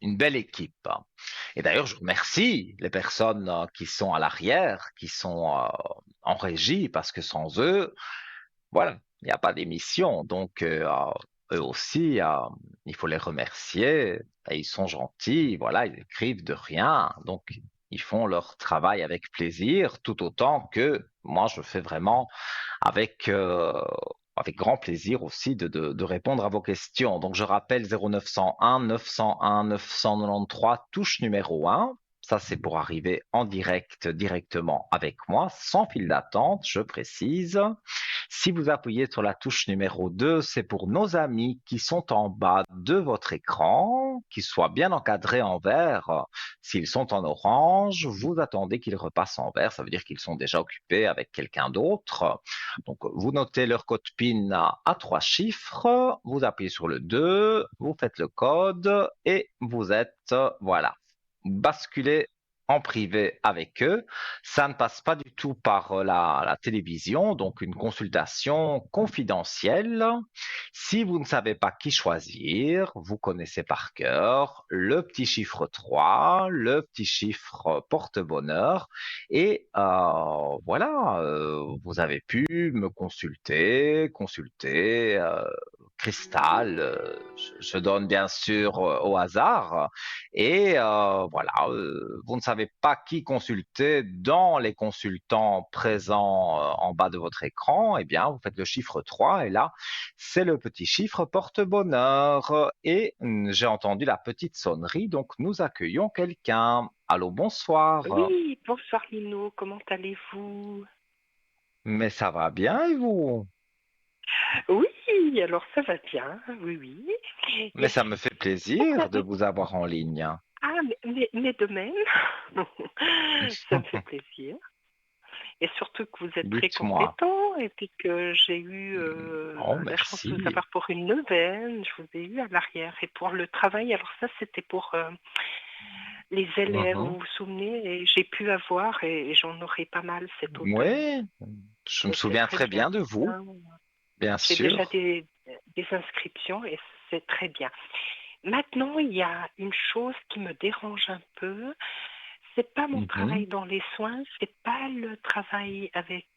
une belle équipe. Et d'ailleurs, je remercie les personnes qui sont à l'arrière, qui sont en régie, parce que sans eux, voilà, il n'y a pas d'émission. Donc, eux aussi, il faut les remercier. Et ils sont gentils, voilà, ils écrivent de rien. Donc, ils font leur travail avec plaisir, tout autant que moi, je fais vraiment avec, avec grand plaisir aussi de répondre à vos questions. Donc, je rappelle 0901 901 993, touche numéro 1. Ça, c'est pour arriver en direct, directement avec moi, sans fil d'attente, je précise. Si vous appuyez sur la touche numéro 2, c'est pour nos amis qui sont en bas de votre écran, qui soient bien encadrés en vert. S'ils sont en orange, vous attendez qu'ils repassent en vert, ça veut dire qu'ils sont déjà occupés avec quelqu'un d'autre. Donc, vous notez leur code PIN à 3 chiffres, vous appuyez sur le 2, vous faites le code et vous êtes, voilà, basculé en privé avec eux. Ça ne passe pas du tout par la télévision, donc une consultation confidentielle. Si vous ne savez pas qui choisir, vous connaissez par cœur le petit chiffre 3, le petit chiffre porte-bonheur. Et voilà, vous avez pu me consulter Cristal. Je donne bien sûr au hasard. Et voilà, vous ne savez pas qui consulter dans les consultants présents en bas de votre écran. Eh bien, vous faites le chiffre 3 et là, c'est le petit chiffre porte-bonheur. Et j'ai entendu la petite sonnerie, donc nous accueillons quelqu'un. Allô, bonsoir. Oui, bonsoir Lino, comment allez-vous? Mais ça va bien et vous? Oui, alors ça va bien, oui, oui. Mais Et ça me fait pourquoi- plaisir de vous avoir en ligne. Ah, mais de même, ça me fait plaisir. Et surtout que vous êtes très Dites-moi. compétent et puis que j'ai eu Oh, la chance de vous merci. avoir pour une neuvaine, je vous ai eu à l'arrière. Et pour le travail, alors ça c'était pour les élèves, Mhm. vous vous souvenez, et j'ai pu avoir, et j'en aurai pas mal cet automne. Oui, je me Et c'est souviens très très bien, bien de c'est vous, bien. bien J'ai déjà sûr. des inscriptions et c'est très bien. Maintenant, il y a une chose qui me dérange un peu. C'est pas mon Mhm. travail dans les soins, c'est pas le travail avec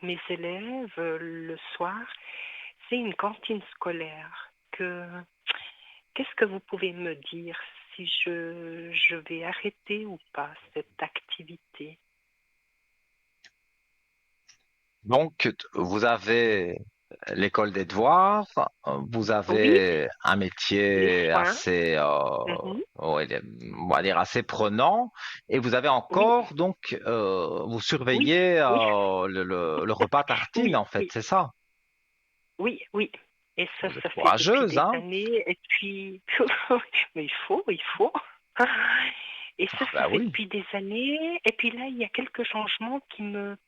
mes élèves le soir. C'est une cantine scolaire. Qu'est-ce que vous pouvez me dire si je vais arrêter ou pas cette activité? Donc, vous avez l'école des devoirs, vous Oui, avez un les métier soins. assez, Mhm. ouais, on va dire assez prenant, et vous avez Oui, encore, donc, vous oui, surveillez oui, le repas tartine, oui, en fait, oui. c'est ça? Oui, oui. Et ça, Vous êtes ça fait depuis courageuse, des hein? années. Et puis, mais il faut, il faut. Et ça Ben fait oui. depuis des années. Et puis là, il y a quelques changements qui me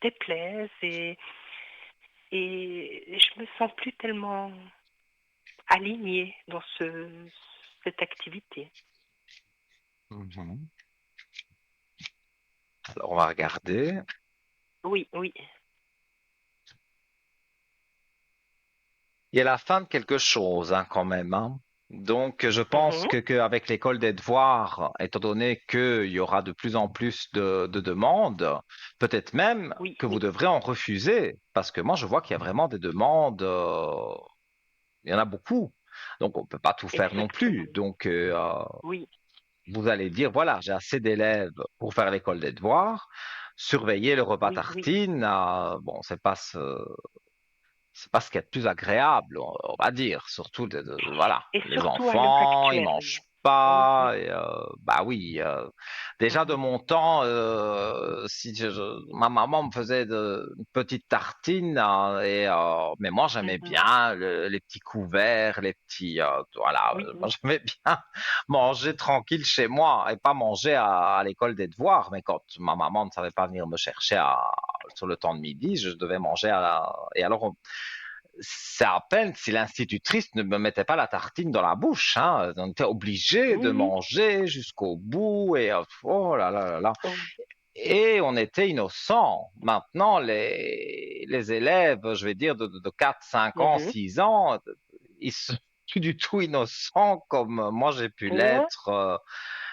déplaisent et je me sens plus tellement alignée dans cette activité. Mhm. Alors, on va regarder. Oui, oui. Il y a la fin de quelque chose, hein, quand même, hein. Donc, je pense Mhm. qu'avec l'école des devoirs, étant donné qu'il y aura de plus en plus de demandes, peut-être même Oui, que vous oui. devrez en refuser, parce que moi, je vois qu'il y a vraiment des demandes, il y en a beaucoup. Donc, on ne peut pas tout faire non plus. Exactement. Donc, Oui, vous allez dire, voilà, j'ai assez d'élèves pour faire l'école des devoirs, surveiller le repas oui, oui. tartine, bon, c'est pas ce qui est le plus agréable, on va dire. Surtout, voilà, Et les surtout à l'heure enfants, ils actuelle. mangent Oui, pas. oui. Et, bah oui, déjà de Mhm. mon temps, si ma maman me faisait une petite tartine, hein, mais moi j'aimais Mhm. bien les petits couverts, les petits, voilà, Oui, moi oui. j'aimais bien manger tranquille chez moi et pas manger à l'école des devoirs. Mais quand ma maman ne savait pas venir me chercher sur le temps de midi, je devais manger et alors c'est à peine si l'institutrice ne me mettait pas la tartine dans la bouche, hein. On était obligé de Oui, manger jusqu'au bout et oh là là là là. oui. Et on était innocents. Maintenant, les élèves, je vais dire de 4, 5 ans, Mhm. 6 ans, ils sont plus du tout innocents comme moi j'ai pu Ouais, l'être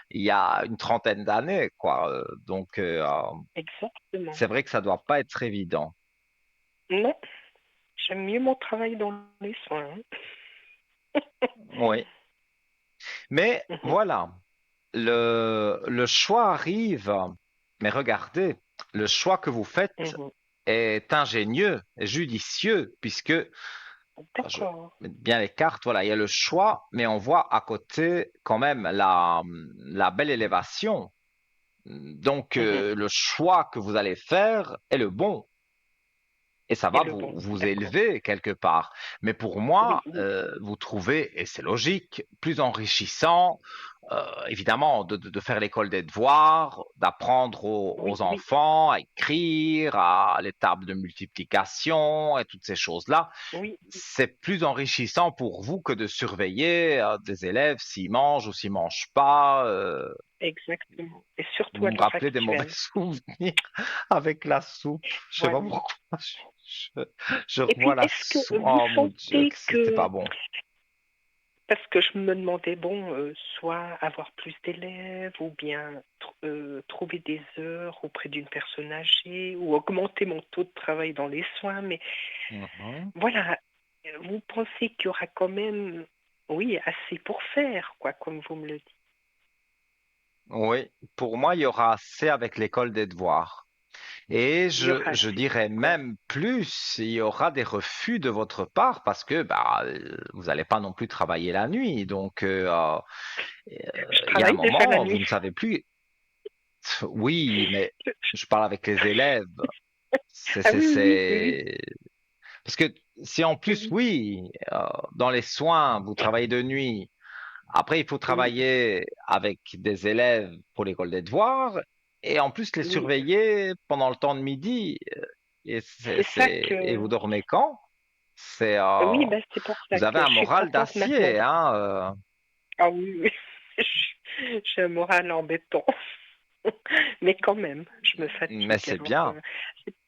il y a une trentaine d'années, quoi. Donc, exactement. c'est vrai que ça doit pas être évident. Non, j'aime mieux mon travail dans les soins. Oui. Mais Mhm, voilà, le choix arrive, mais regardez, le choix que vous faites mhm. est ingénieux et judicieux, puisque, je D'accord. mets bien les cartes, voilà, il y a le choix, mais on voit à côté quand même la belle élévation. Donc, Mhm. le choix que vous allez faire est le bon. Et ça Et va le bon, vous d'accord. élever quelque part. Mais pour Oui, moi, oui. vous trouvez, et c'est logique, plus enrichissant. évidemment, de faire l'école des devoirs, d'apprendre Oui, aux oui, enfants à écrire, à les tables de multiplication et toutes ces choses-là. oui, C'est plus enrichissant pour vous que de surveiller des élèves s'ils mangent ou s'ils mangent pas. exactement. Et surtout Vous à me l'heure rappelez des mauvais actuelle. souvenirs avec la soupe. Je sais pas Voilà. pourquoi. Je, je Et revois puis, la est-ce que soupe. vous Oh mon Dieu, que sentez c'était pas que, bon. parce que je me demandais, bon, soit avoir plus d'élèves, ou bien trouver des heures auprès d'une personne âgée, ou augmenter mon taux de travail dans les soins, mais Mhm. voilà, vous pensez qu'il y aura quand même, oui, assez pour faire, quoi, comme vous me le dites. Oui, pour moi, il y aura assez avec l'école des devoirs. Et Il y aura je assez, dirais d'accord. même plus, il y aura des refus de votre part parce que bah, vous n'allez pas non plus travailler la nuit. Donc, Je il y a un travaille déjà la moment, vous nuit. ne savez plus. Oui, mais je parle avec les élèves. Ah oui, oui, oui, oui, C'est... Parce que si en plus, oui, oui, dans les soins, vous travaillez de nuit, après, il faut oui, travailler avec des élèves pour l'école des devoirs et en plus les oui. surveiller pendant le temps de midi. Et, C'est ça et que, vous dormez quand? C'est, oui, ben, c'est pour ça vous avez que un je suis moral contente maintenant. d'acier, hein. Ah oui, oui. J'ai un moral embêtant. Mais quand même, je me Mais fatigue. c'est Alors, bien.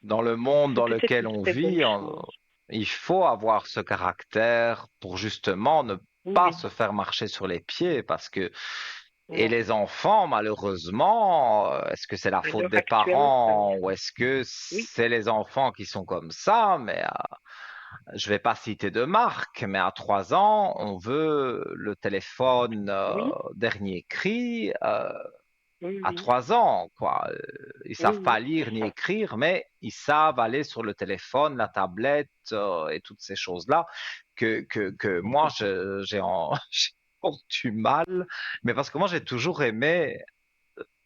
Dans le monde c'est dans peut-être lequel une on très bonne vit, chose. il faut avoir ce caractère pour justement ne Oui, pas oui. se faire marcher sur les pieds parce que et Non. les enfants, malheureusement, est-ce que c'est la À faute l'heure des actuelle, parents ou est-ce que oui, c'est les enfants qui sont comme ça? Mais je vais pas citer de marque, mais à 3 ans, on veut le téléphone oui, dernier cri oui, à oui, 3 ans, quoi. Ils oui, savent pas oui, c'est lire ni ça. écrire, mais ils savent aller sur le téléphone, la tablette et toutes ces choses-là que moi j'ai encore du mal. Mais parce que moi j'ai toujours aimé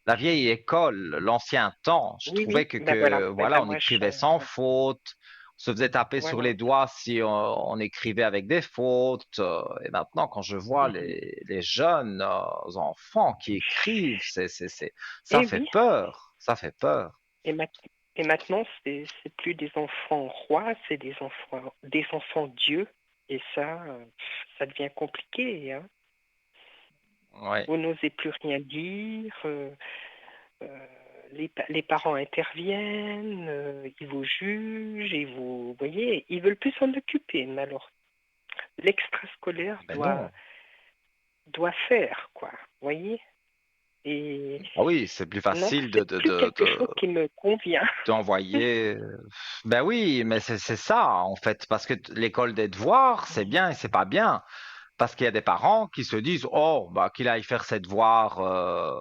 la vieille école, l'ancien temps. Je Oui, trouvais oui, ben voilà. Eh voilà, ben on moi, écrivait sans faute, on se faisait taper sur voilà. les doigts si on écrivait avec des fautes. Et maintenant, quand je vois Mhm. les jeunes enfants qui écrivent, ça Et fait oui, peur. Ça fait peur. et, et maintenant, c'est plus des enfants rois, c'est des enfants dieux. Et ça devient compliqué, hein. Ouais. Vous n'osez plus rien dire, euh, les parents interviennent, ils vous jugent, et vous voyez, ils veulent plus s'en occuper. Mais alors, l'extrascolaire Ben non. doit faire, quoi, vous voyez. Et Ah oui, c'est plus non, facile c'est plus quelque chose qui me convient. d'envoyer. Ben oui, mais c'est ça en fait, parce que l'école des devoirs, c'est bien et c'est pas bien. Parce qu'il y a des parents qui se disent, oh, bah, qu'il aille faire ses devoirs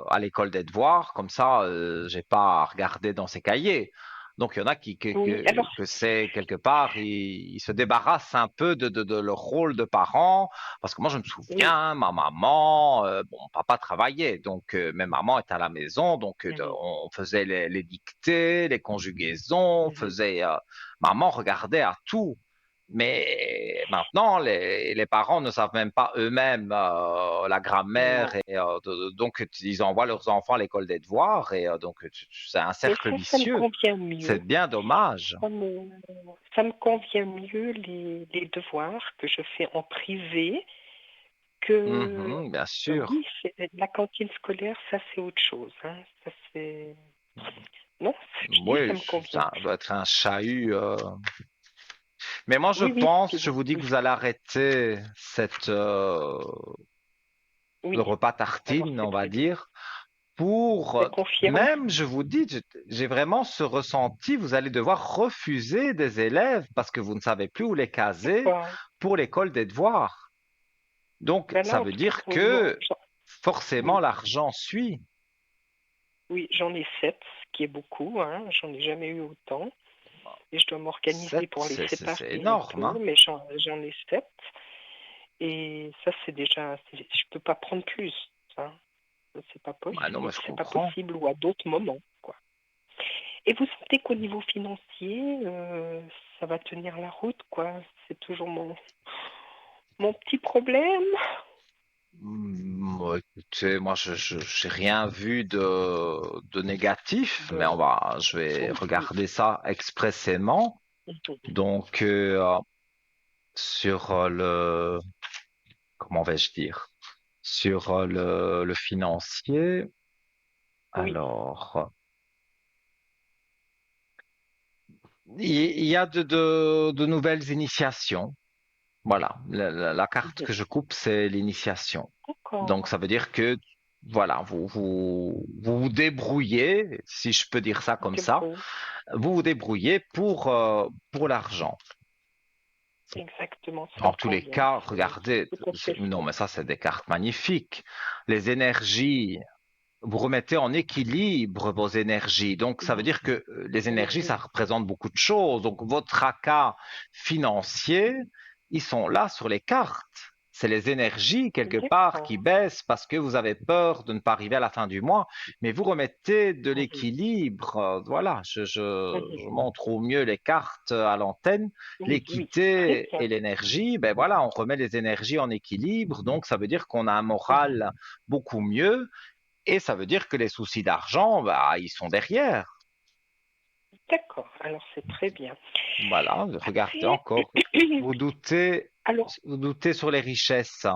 à l'école des devoirs, comme ça, j'ai pas à regarder dans ses cahiers. Donc, il y en a Oui, alors, que c'est quelque part, ils se débarrassent un peu de leur rôle de parent. Parce que moi, je me oui. souviens, ma maman, bon, papa travaillait, donc, mais maman était à la maison, donc, Mhm, on faisait les dictées, les conjugaisons, mhm, maman regardait à tout. Mais maintenant, les parents ne savent même pas eux-mêmes la grammaire non. et donc ils envoient leurs enfants à l'école des devoirs et donc c'est un Mais cercle ça me vicieux. convient mieux. C'est bien dommage. Ça me, ça me convient mieux les devoirs que je fais en privé que, Mhm, bien sûr. oui, la cantine scolaire, ça c'est autre chose, hein. Ça c'est, non, je dis, ça Oui, me convient ça plus. doit être un chahut. Mais moi, je Oui, oui, pense, je vous dis que vous allez arrêter le oui. repas Alors tartine, c'est on va très bien. dire. Pour Je confirme. même, je vous dis, j'ai vraiment ce ressenti, vous allez devoir refuser des élèves parce que vous ne savez plus où les caser Pourquoi? pour l'école des devoirs. Donc, Ben ça là, en veut tout cas, dire pour le moment, que forcément oui, l'argent suit. oui, j'en ai 7, ce qui est beaucoup, hein. J'en ai jamais eu autant. Et je dois m'organiser Sept, pour les c'est séparer un énorme, peu, hein. mais j'en ai 7. Et ça, c'est déjà, je peux pas prendre plus, hein. C'est pas Ah non, mais possible, je c'est pas comprends. possible ou à d'autres moments, quoi. Et vous sentez qu'au niveau financier, ça va tenir la route, quoi. C'est toujours mon petit problème. Écoutez, moi, j'ai rien vu de négatif, mais de je vais oui. regarder ça expressément. Mhm. Donc, sur comment vais-je dire, sur le financier. Oui. Alors, il y a de nouvelles initiations. Voilà, la carte Mhm. que je coupe, c'est l'initiation. Donc, D'accord. ça veut dire que, voilà, vous vous débrouillez, si je peux dire ça comme Du ça, bruit. vous vous débrouillez pour l'argent. Exactement, ça Dans me tous les convient. cas, C'est regardez, tout à fait non, ça. mais ça, c'est des cartes magnifiques. Les énergies, vous remettez en équilibre vos énergies. Donc, ça veut Mhm. dire que les énergies, ça Oui. représente beaucoup de choses. Donc, votre tracas financier, ils sont là sur les cartes. C'est les énergies, quelque part, qui D'accord. baissent parce que vous avez peur de ne pas arriver à la fin du mois. Mais vous remettez de Mhm. l'équilibre. Voilà, Mhm. je montre au mieux les cartes à l'antenne. Oui, oui, très L'équité bien. et l'énergie, ben voilà, on remet les énergies en équilibre. Donc, ça veut dire qu'on a un Mhm. moral beaucoup mieux et ça veut dire que les soucis d'argent, bah, ils sont derrière. D'accord, alors c'est très bien. Voilà, regardez Après, encore. Vous doutez, alors, vous doutez sur les richesses.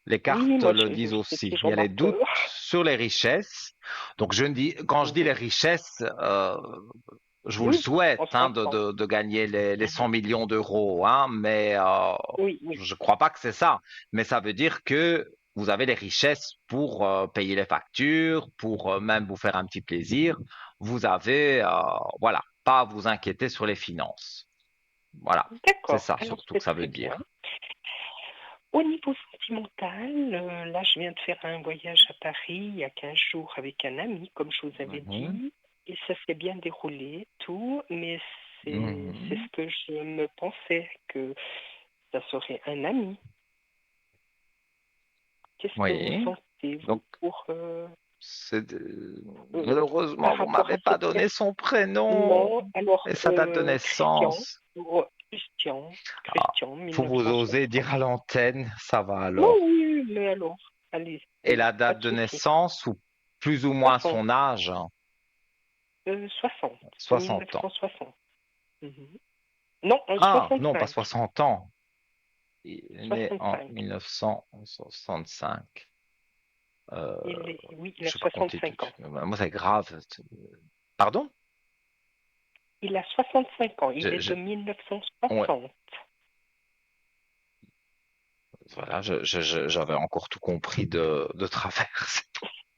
Les oui, cartes moi, le disent c'est aussi. Il y toujours a ma les doutes peur. sur les richesses. Donc, quand je dis les Mhm. richesses, je vous le Oui, souhaite on hein, s'entend. de gagner les Mhm. 100 millions d'euros, hein, mais Oui, oui. je ne crois pas que c'est ça. Mais ça veut dire que vous avez les richesses pour payer les factures, pour même vous faire un petit plaisir. Vous avez, voilà, pas à vous inquiéter sur les finances. Voilà, c'est D'accord, ça alors surtout que c'est ça veut très bien. dire. Au niveau sentimental, là, je viens de faire un voyage à Paris il y a 15 jours avec un ami, comme je vous avais Mhm, dit, et ça s'est bien déroulé, tout, mais c'est ce mhm. que je me pensais, que ça serait un ami. Qu'est-ce que vous Oui, sentez, vous, donc pour, malheureusement, par vous rapport à m'avez pas cette donné personne? son prénom Non, alors, et sa date de Christian, naissance. Christian, Ah, Christian, faut vous oser 1960. dire à l'antenne, ça va Non, alors. oui, mais alors, allez, Et la pas date de de souci. naissance ou plus ou moins 60, son âge, 60, 60 ans. 1960. Mhm. Non, Ah, non, pas 65, 60 ans. Il est né en 65. 1965. Euh, Oui, il a je sais pas compter 65 toutes. ans. Moi, c'est grave. Pardon? Il a 65 ans, il Je, est je- de ouais, 1960. voilà, j'avais encore tout compris de travers.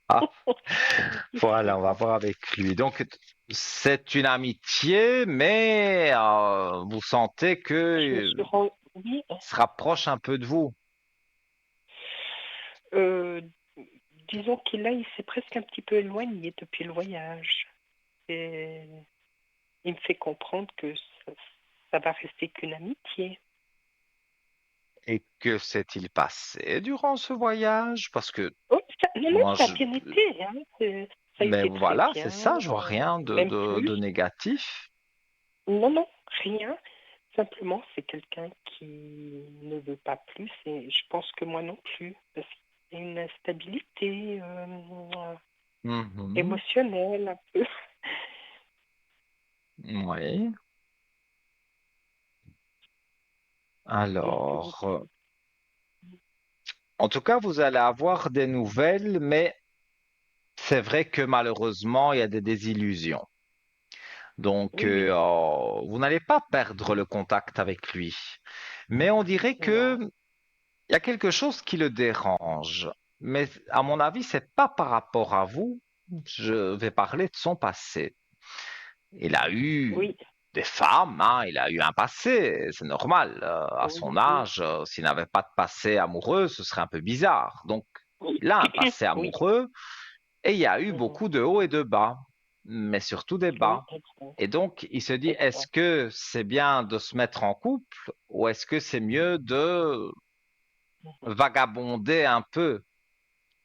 Ah, C'est pas voilà, on va grave. voir avec lui. Donc, c'est une amitié, mais vous sentez Je me que suis rendu, oui, se rapproche un peu de vous. euh, disons qu'il là, il s'est presque un petit peu éloigné depuis le voyage. Et il me fait comprendre que ça va rester qu'une amitié. Et que s'est-il passé durant ce voyage? Parce que Oh, non, non, moi, ça a bien été, hein. Ça a mais été très voilà, c'est bien, ça, je vois rien même plus. de négatif. Non, non, rien. Simplement, c'est quelqu'un qui ne veut pas plus et je pense que moi non plus. Parce qu'il y a une instabilité Mhm. émotionnelle un peu. Oui. Donc, Alors, en tout cas, vous allez avoir des nouvelles, mais c'est vrai que malheureusement, il y a des désillusions. Donc, oui, oui, vous n'allez pas perdre le contact avec lui. Mais on dirait que non. il y a quelque chose qui le dérange. Mais à mon avis, c'est pas par rapport à vous. Je vais parler de son passé. Il a eu Oui, des femmes, hein, il a eu un passé, c'est normal. À oui, son oui, âge, s'il n'avait pas de passé amoureux, ce serait un peu bizarre. Donc, oui. il a un passé Oui, amoureux et il y a eu mhm, beaucoup de hauts et de bas, mais surtout des oui, bas. exact, Et donc, il se dit, est-ce exact. que c'est bien de se mettre en couple ou est-ce que c'est mieux de Mhm. vagabonder un peu?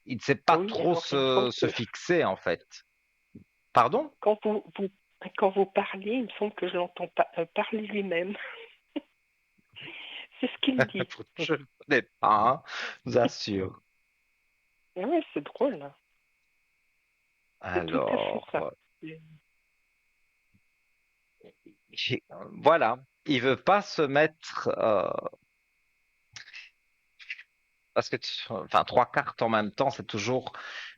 Il ne sait pas Oui, trop alors il me semble se que fixer, en fait. Pardon? quand quand vous parlez, il me semble que je l'entends pas, parler lui-même. C'est ce qu'il dit. Je ne connais pas, hein, je vous assure. Oui, c'est drôle, hein. C'est tout à fait Alors, ça. C'est- voilà, il veut pas se mettre, parce que, enfin, trois cartes en même temps, c'est toujours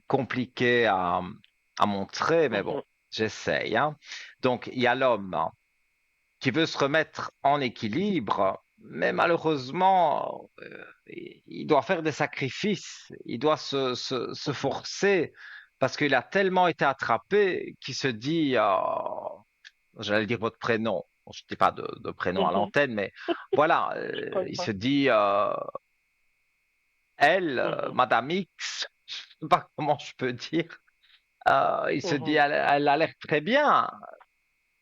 compliqué à montrer, mais bon, Mhm, j'essaye, hein. Donc, il y a l'homme, hein, qui veut se remettre en équilibre, mais malheureusement, il doit faire des sacrifices, il doit se mhm, forcer, parce qu'il a tellement été attrapé qu'il se dit, j'allais dire votre prénom, bon, je ne dis pas de prénom à mhm. l'antenne, mais voilà, Je sais il pas. se dit, elle, Mhm, Madame X, je ne sais pas comment je peux dire, il se dit, mhm. elle a l'air très bien,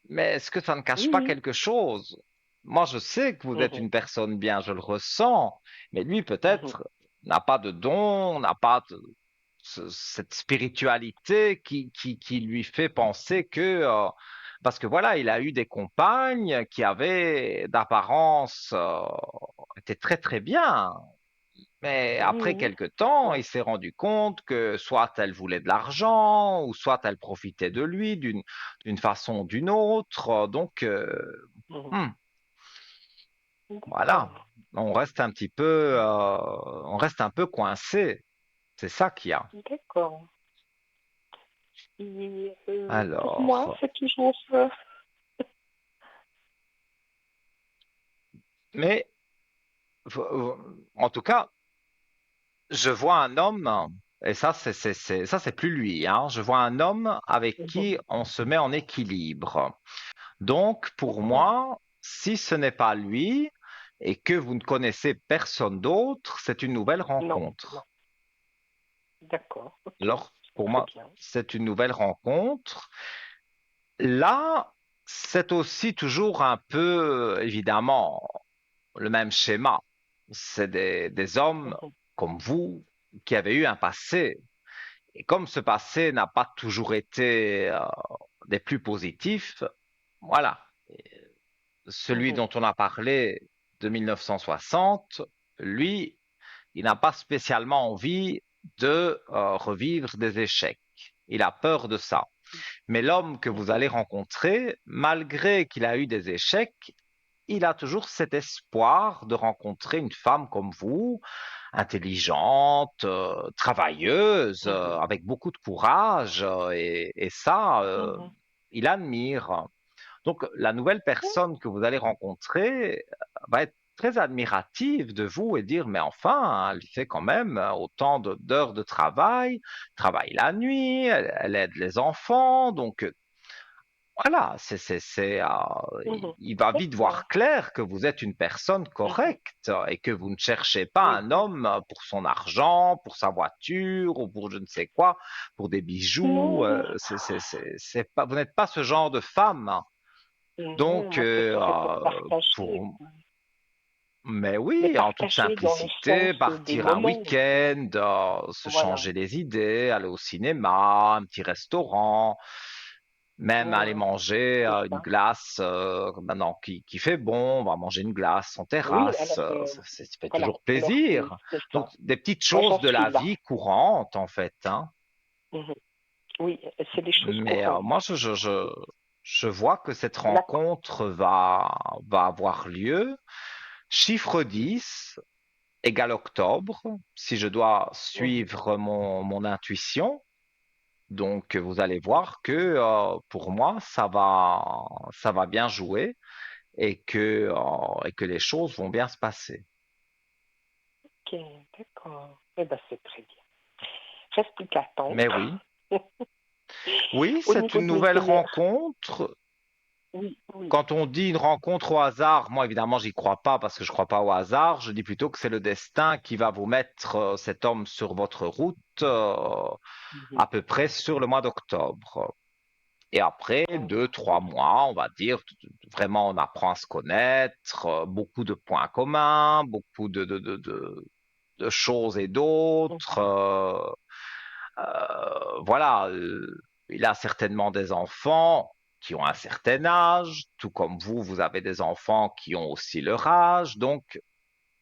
mais est-ce que ça ne cache pas Oui. quelque chose? Moi, je sais que vous êtes Mhm, une personne bien, je le ressens, mais lui, mhm, peut-être, n'a pas de don, n'a pas cette spiritualité qui lui fait penser que, parce que voilà, il a eu des compagnes qui avaient d'apparence, étaient très très bien, mais après mhm. quelque temps, Ouais. il s'est rendu compte que soit elle voulait de l'argent, ou soit elle profitait de lui d'une façon ou d'une autre. Donc, Mhm. hmm, voilà, D'accord. on reste un peu coincé. C'est ça qu'il y a. D'accord. Et, pour moi, Alors, c'est toujours. mais en tout cas, je vois un homme, et ça, ça, c'est plus lui, hein. Je vois un homme avec Mhm, qui on se met en équilibre. Donc, pour d'accord. moi, si ce n'est pas lui et que vous ne connaissez personne d'autre, c'est une nouvelle Non, non. rencontre. D'accord. Ok. Alors, C'est pour très moi, bien. c'est une nouvelle rencontre. Là, c'est aussi toujours un peu, évidemment, le même schéma. C'est des hommes Mhm, comme vous qui avez eu un passé. Et comme ce passé n'a pas toujours été des plus positifs, voilà. Celui mhm, dont on a parlé de 1960, lui, il n'a pas spécialement envie de revivre des échecs. Il a peur de ça. Mais l'homme que vous mhm, allez rencontrer, malgré qu'il a eu des échecs, il a toujours cet espoir de rencontrer une femme comme vous, intelligente, travailleuse, mhm, avec beaucoup de courage, et ça, mhm. il admire. Donc, la nouvelle personne que vous allez rencontrer va être très admirative de vous et dire, mais enfin, elle fait quand même autant d'heures de travail, travaille la nuit, elle aide les enfants, donc voilà, Mhm. il va vite D'accord. voir clair que vous êtes une personne Mhm, correcte et que vous ne cherchez pas oui. un homme pour son argent, pour sa voiture ou pour je ne sais quoi, pour des bijoux. Non, C'est pas, vous n'êtes pas ce genre de femme. non, Donc, moi, ce serait pour partager. pour, mais Mais oui, en toute partager dans le simplicité, sens des partir un moments. week-end, se Voilà. changer les idées, aller au cinéma, un petit restaurant, même aller Ouais, manger c'est une ça. glace, maintenant qui fait bon, on va manger une glace en Oui, terrasse, alors, ça fait voilà. toujours Alors, plaisir. c'est Donc, ça. des petites Moi, choses j'en de suis la là. vie courante, en fait, hein. Mhm. Oui, c'est des choses Mais courantes. moi, je vois que cette La... rencontre va avoir lieu. Chiffre 10 égale octobre, si je dois Mhm. suivre mon intuition. Donc, vous allez voir que pour moi, ça va bien jouer et que les choses vont bien se passer. Ok, d'accord. Eh ben, c'est très bien. Reste plus qu'à attendre. Mais oui, oui, Au c'est niveau une de mes nouvelle élèves, rencontre. oui, oui. Quand on dit une rencontre au hasard, moi évidemment, j'y crois pas parce que je crois pas au hasard. Je dis plutôt que c'est le destin qui va vous mettre cet homme sur votre route Mhm. à peu près sur le mois d'octobre. Et après, deux, trois Ok. mois, on va dire, vraiment, on apprend à se connaître, beaucoup de points communs, beaucoup de choses et d'autres. Mhm. Voilà, il a certainement des enfants qui ont un certain âge, tout comme vous, vous avez des enfants qui ont aussi leur âge. Donc,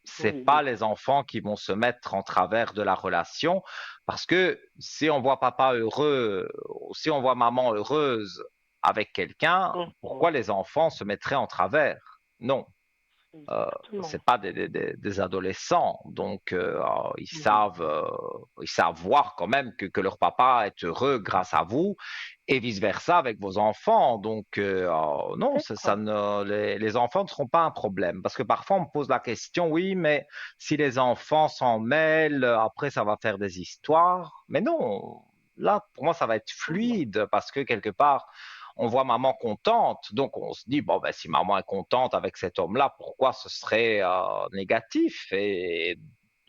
c'est Oui, pas oui. les enfants qui vont se mettre en travers de la relation, parce que si on voit papa heureux, ou si on voit maman heureuse avec quelqu'un, Mhm. pourquoi les enfants se mettraient en travers? Non. Exactement. C'est pas des adolescents, donc Mhm. ils savent voir quand même que leur papa est heureux grâce à vous et vice versa avec vos enfants. Donc non, D'accord. les enfants ne seront pas un problème parce que parfois on me pose la question, oui, mais si les enfants s'en mêlent, après ça va faire des histoires. Mais non, là pour moi ça va être Mhm. fluide parce que quelque part on voit maman contente, donc on se dit, bon, ben, si maman est contente avec cet homme-là, pourquoi ce serait négatif et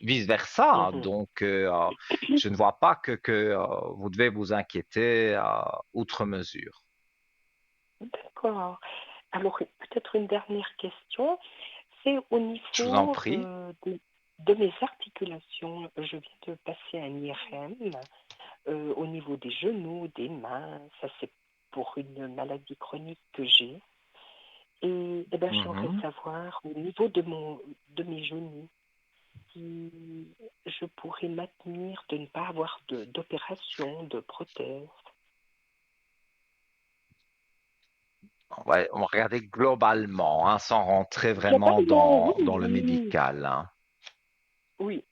vice-versa. Mhm. Donc, je ne vois pas que vous devez vous inquiéter outre mesure. D'accord. Alors, peut-être une dernière question. C'est au Je vous en niveau prie. de mes articulations. Je viens de passer un IRM au niveau des genoux, des mains. Ça, c'est pour une maladie chronique que j'ai. Et, eh ben, j'aimerais Mhm. savoir au niveau de mes genoux si je pourrais maintenir de ne pas avoir d'opération, de prothèse. On va regarder globalement, hein, sans rentrer vraiment Globalement, oui, dans le oui, médical, hein. oui,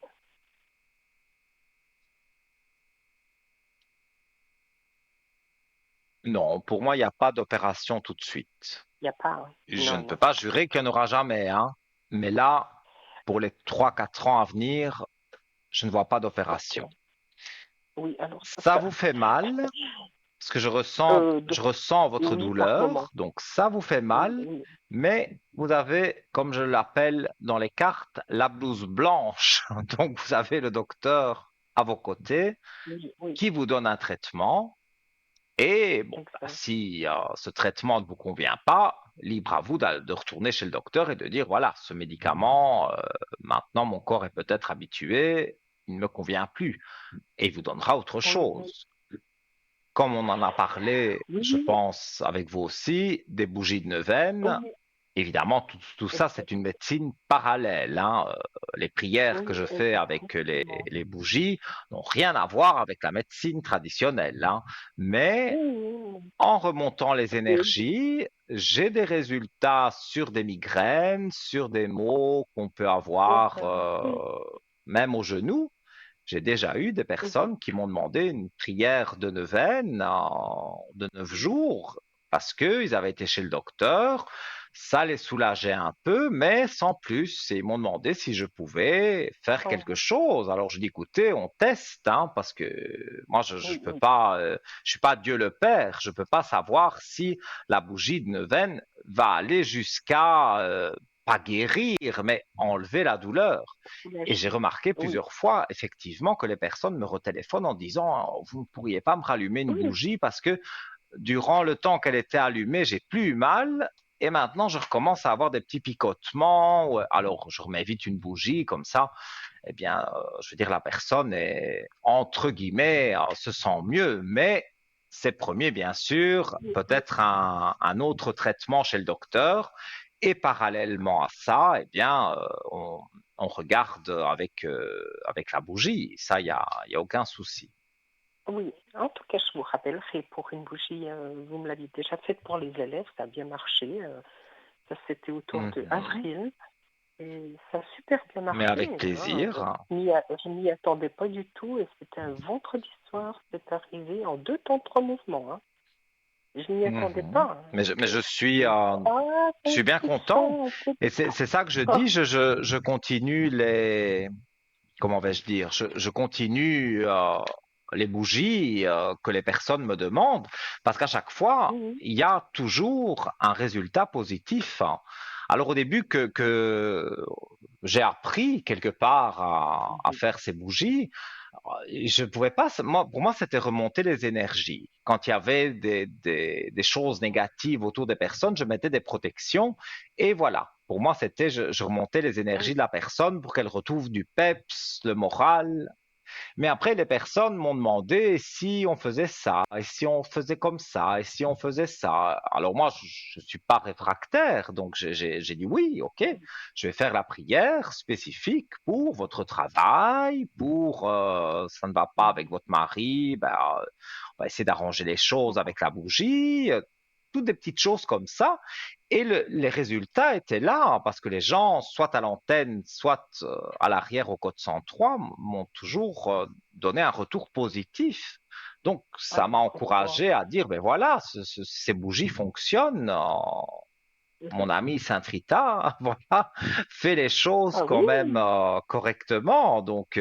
Non, pour moi, il n'y a pas d'opération tout de suite. il n'y a pas, hein. Je Non, ne peux non, pas jurer qu'il n'y en aura jamais, hein. Mais là, pour les 3 4 ans à venir, je ne vois pas ok. d'opération. Oui, alors ça, Ça vous fait mal, parce que de- je ressens votre oui, par moment. douleur, donc ça vous fait mal, Oui, mais vous avez, comme je l'appelle dans les cartes, la blouse blanche. Donc vous avez le docteur à vos côtés oui, oui, qui vous donne un traitement. Et bon, bah, exact. si ce traitement ne vous convient pas, libre à vous de retourner chez le docteur et de dire, voilà, ce médicament, maintenant mon corps est peut-être habitué, il ne me convient plus. Et il vous donnera autre Oui, oui, chose. Comme on en a parlé, je oui, pense, avec vous aussi, des bougies de neuvaine, oui, évidemment, tout ça, c'est une exact. médecine parallèle, hein. Les prières que Oui, je fais avec exactement. les bougies n'ont rien à voir avec la médecine traditionnelle, hein. Mais Oui, oui, en remontant les oui. énergies, j'ai des résultats sur des migraines, sur des maux qu'on peut avoir D'accord. Oui. même au genou. J'ai déjà eu des Mhm. personnes qui m'ont demandé une prière de neuvaine de 9 jours parce qu'ils avaient été chez le docteur, ça les soulageait un peu, mais sans plus. Et ils m'ont demandé si je pouvais faire quelque Oh, chose. Alors je dis, écoutez, on teste, hein, parce que moi je oui, peux oui, pas, je suis pas Dieu le Père, je peux pas savoir si la bougie de neuvaine va aller jusqu'à pas guérir, mais enlever la douleur. Et j'ai soulagé. remarqué Oui, plusieurs fois, effectivement, que les personnes me retéléphonent en disant, vous ne pourriez pas me rallumer une oui, bougie parce que durant le temps qu'elle était allumée, j'ai plus eu mal. Et maintenant, je recommence à avoir des petits picotements. Alors, je remets vite une bougie comme ça. Eh bien, je veux dire, la personne est, entre guillemets, se sent mieux. Mais c'est premier, bien sûr, oui, oui. peut-être un autre traitement chez le docteur. Et parallèlement à ça, eh bien, on regarde avec la bougie. Ça, il y a aucun souci. Oui, en tout cas, je vous rappellerai pour une bougie, vous me l'aviez déjà faite pour les élèves, ça a bien marché. Ça, c'était autour de Mhm. avril et ça a super bien Mais marché, avec hein. plaisir. Je m'y attendais pas du tout et c'était un vendredi soir, c'est arrivé en deux temps, trois mouvements, hein. Je m'y attendais Mhm. pas, hein. Mais Ah, je un suis bien petit content. son, un peu Et de c'est ça que je ça. dis, je continue comment vais-je dire, je continue les bougies que les personnes me demandent, parce qu'à chaque fois, Mhm, il y a toujours un résultat positif, hein. Alors au début que j'ai appris quelque part à mhm. faire ces bougies, je pouvais pas, moi, pour moi, c'était remonter les énergies. Quand il y avait des choses négatives autour des personnes, je mettais des protections et voilà. Pour moi, c'était, je remontais les énergies Oui, de la personne pour qu'elle retrouve du peps, le moral. Mais après, les personnes m'ont demandé et si on faisait ça, et si on faisait comme ça, et si on faisait ça. Alors moi, je suis pas réfractaire, donc j'ai dit oui, ok, je vais faire la prière spécifique pour votre travail, pour ça ne va pas avec votre mari, ben, on va essayer d'arranger les choses avec la bougie, toutes des petites choses comme ça. Et les résultats étaient là, hein, parce que les gens, soit à l'antenne, soit à l'arrière au code 103, m'ont toujours donné un retour positif. Donc, ça m'a Alors, comme quoi. encouragé à dire, ben voilà, ces bougies fonctionnent. Mon ami Saint-Rita, voilà, fait les choses Ah quand oui, même correctement. Donc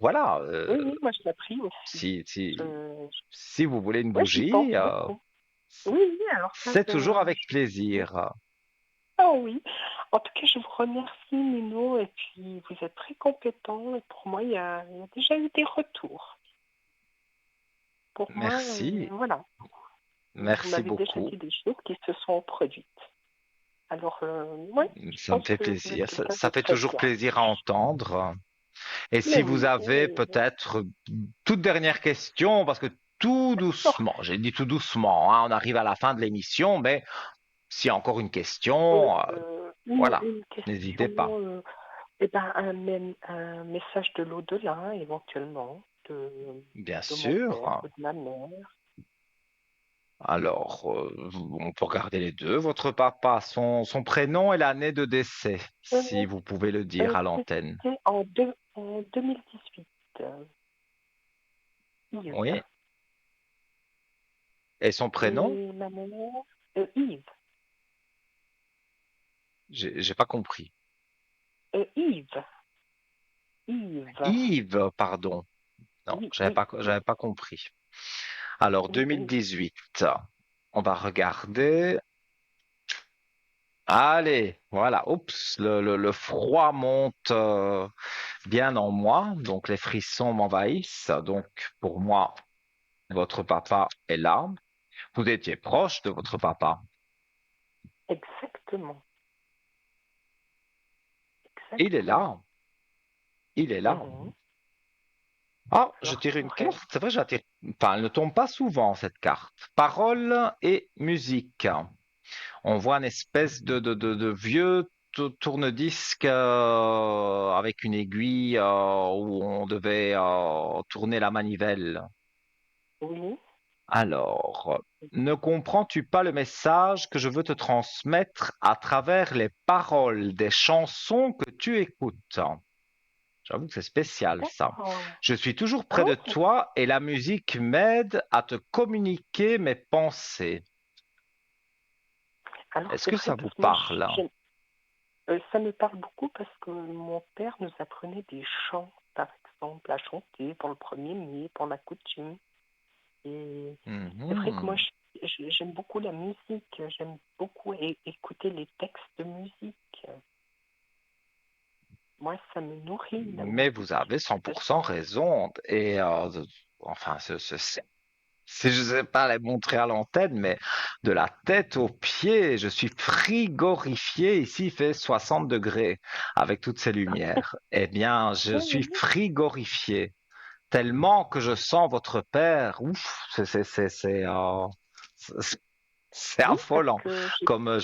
voilà, oui, oui, moi je l'ai pris aussi. si, si, Je... si vous voulez une Ouais, j'y pense bougie, beaucoup. Oui, oui, alors ça, c'est toujours avec plaisir. ah oui. En tout cas, je vous remercie, Nino, et puis vous êtes très compétent. Et pour moi, il y a déjà eu des retours. Pour moi, Merci, voilà, vous merci m'avez déjà beaucoup. dit des choses qui se sont produites. Alors, oui, je Ça me pense fait que vous êtes plaisir. Ça, quelqu'un ça de fait très toujours bien. plaisir à entendre. Et Mais si vous oui, avez peut-être toute dernière question, parce que tout alors, doucement, j'ai dit tout doucement, hein, on arrive à la fin de l'émission, mais s'il y a encore une euh, question, voilà, une n'hésitez pas. question, eh ben, un message de l'au-delà, éventuellement, Bien de mon père sûr. ou de ma mère. Alors, on peut regarder les deux. Votre papa, son prénom et l'année de décès, Euh, si vous pouvez le dire à l'antenne. C'était en 2018. Yves. Oui. Et son prénom? Et ma mère, Yves. J'ai pas compris. Yves. Yves. Yves, pardon. Non, Oui, j'avais oui, pas, oui, j'avais pas compris. Alors, oui, oui. 2018. On va regarder. Allez, voilà. Oups, le froid monte bien en moi, donc les frissons m'envahissent. Donc, pour moi, votre papa est là. Vous étiez proche de votre papa. Exactement. Il est Exactement. là. Il est là. Mhm. Ah, je Alors, tire c'est une vrai. carte. C'est vrai, j'attire. Enfin, elle ne tombe pas souvent, cette carte. Parole et musique. On voit une espèce de vieux tourne-disque avec une aiguille où on devait tourner la manivelle. Oui. Alors, ne comprends-tu pas le message que je veux te transmettre à travers les paroles des chansons que tu écoutes? J'avoue que c'est spécial ça. D'accord. Je suis toujours près de Oh, toi et la musique m'aide à te communiquer mes pensées. alors, Est-ce c'est que vrai ça que vous moi, parle? ça me parle beaucoup parce que mon père nous apprenait des chants, par exemple, à chanter pour le 1er mai, pour la coutume. Et c'est vrai que moi, Mhm. j'aime beaucoup la musique, j'aime beaucoup écouter les textes de musique. Moi, ça me nourrit, la Mais vous musique. avez Je 100% sens. raison. Et enfin, si je ne sais pas les montrer à l'antenne, mais de la tête aux pieds, je suis frigorifié. Ici, il fait 60 degrés avec toutes ces lumières. Eh bien, je Oui, suis oui, frigorifié. Tellement que je sens votre père. Ouf, c'est- c'est oui, parce affolant. que j'ai... Comme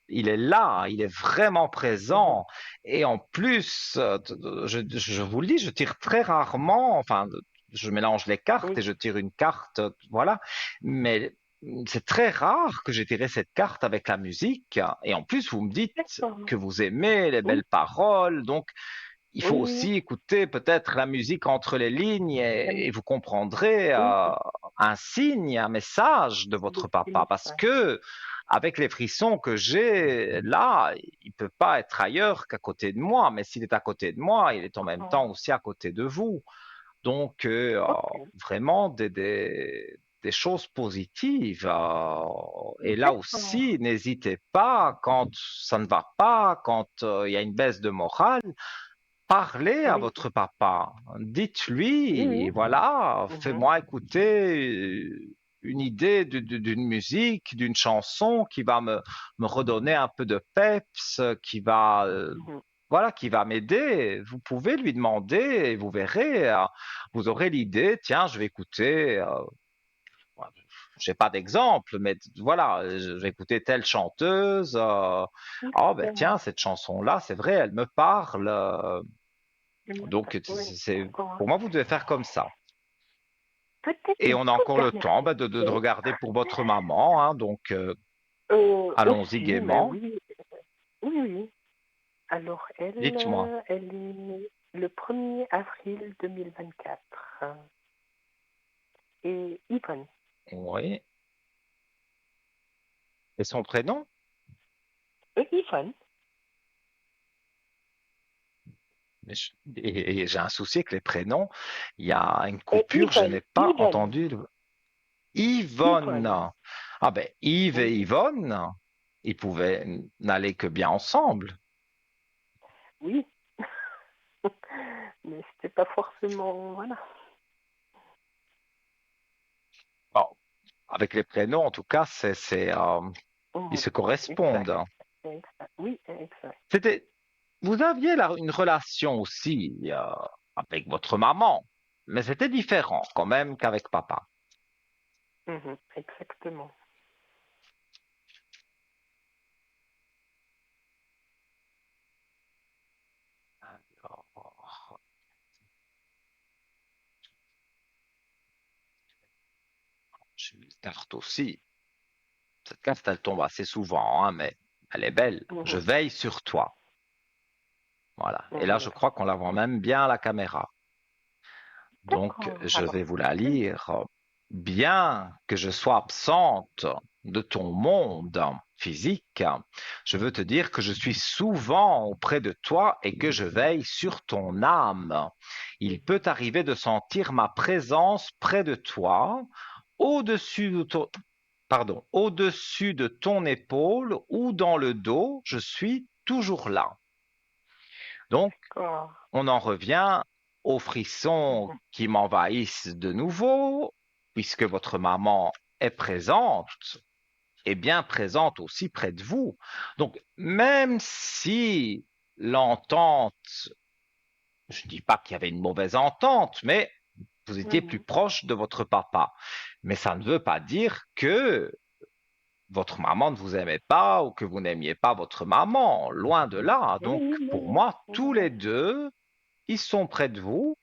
il est là, il est vraiment Mhm. présent. Et en plus, je vous le dis, je tire très rarement. Enfin, je mélange les cartes Oui, et je tire une carte, voilà. Mais c'est très rare que j'ai tiré cette carte avec la musique. Et en plus, vous me dites d'accord. que vous aimez les Oui, belles paroles, donc il faut oui, oui, aussi écouter peut-être la musique entre les lignes et vous comprendrez oui, un signe, un message de le votre petit papa. Parce message. que avec les frissons que j'ai là, il peut pas être ailleurs qu'à côté de moi. Mais s'il est à côté de moi, il est en même Oh, temps aussi à côté de vous. Donc ok. vraiment des choses positives. Et là D'accord. aussi, n'hésitez pas quand ça ne va pas, quand il y a une baisse de morale. Parlez à Oui, votre papa. oui, oui. Dites-lui, voilà, Mhm. fais-moi écouter une idée d'une musique, d'une chanson qui va me redonner un peu de peps, qui va Mhm. voilà, qui va m'aider. Vous pouvez lui demander et vous verrez, vous aurez l'idée, tiens, je vais écouter, j'ai pas d'exemple, mais voilà, je vais écouter telle chanteuse. Oh ben tiens, Exactement. cette chanson-là, c'est vrai, elle me parle. Donc Oui, d'accord. pour moi, vous devez faire comme ça. Peut-être Et une on a toute encore le dernière temps de question. regarder pour votre maman, hein, donc allons-y Aussi, mais gaiement. oui, oui, oui. Alors, Dites-moi. elle est née le 1er avril 2024. Et Yvonne. Oui. Et son prénom? Yvonne. Mais et j'ai un souci avec les prénoms. Il y a une coupure, je Yvonne. n'ai pas Yvonne. entendu. Yvonne. Yvonne. Ah ben, Yves et Oui. Yvonne, ils pouvaient n'aller que bien ensemble. Oui. Mais c'était pas forcément. Voilà. Bon, avec les prénoms, en tout cas, ils Mhm. se Exact. correspondent. Exact. Oui, exact. C'était, vous aviez une relation aussi avec votre maman, mais c'était différent quand même qu'avec papa. Mhm. Exactement. Alors, j'ai une carte aussi. Cette carte, elle tombe assez souvent, hein, mais elle est belle. Je Mhm. veille sur toi. Voilà. Et là, Mhm. je crois qu'on la voit même bien à la caméra. Donc, D'accord. je Alors, vais vous la lire. Bien que je sois absente de ton monde physique, je veux te dire que je suis souvent auprès de toi et que je veille sur ton âme. Il peut arriver de sentir ma présence près de toi, au-dessus de ton, au-dessus de ton épaule ou dans le dos, je suis toujours là. Donc, d'accord. on en revient aux frissons Mhm. qui m'envahissent de nouveau, puisque votre maman est présente et bien présente aussi près de vous. Donc, même si l'entente, je ne dis pas qu'il y avait une mauvaise entente, mais vous étiez plus Mhm. proche de votre papa. Mais ça ne veut pas dire que votre maman ne vous aimait pas ou que vous n'aimiez pas votre maman. Loin de là. Oui, Donc, pour oui, moi, oui. tous les deux, ils sont près de vous.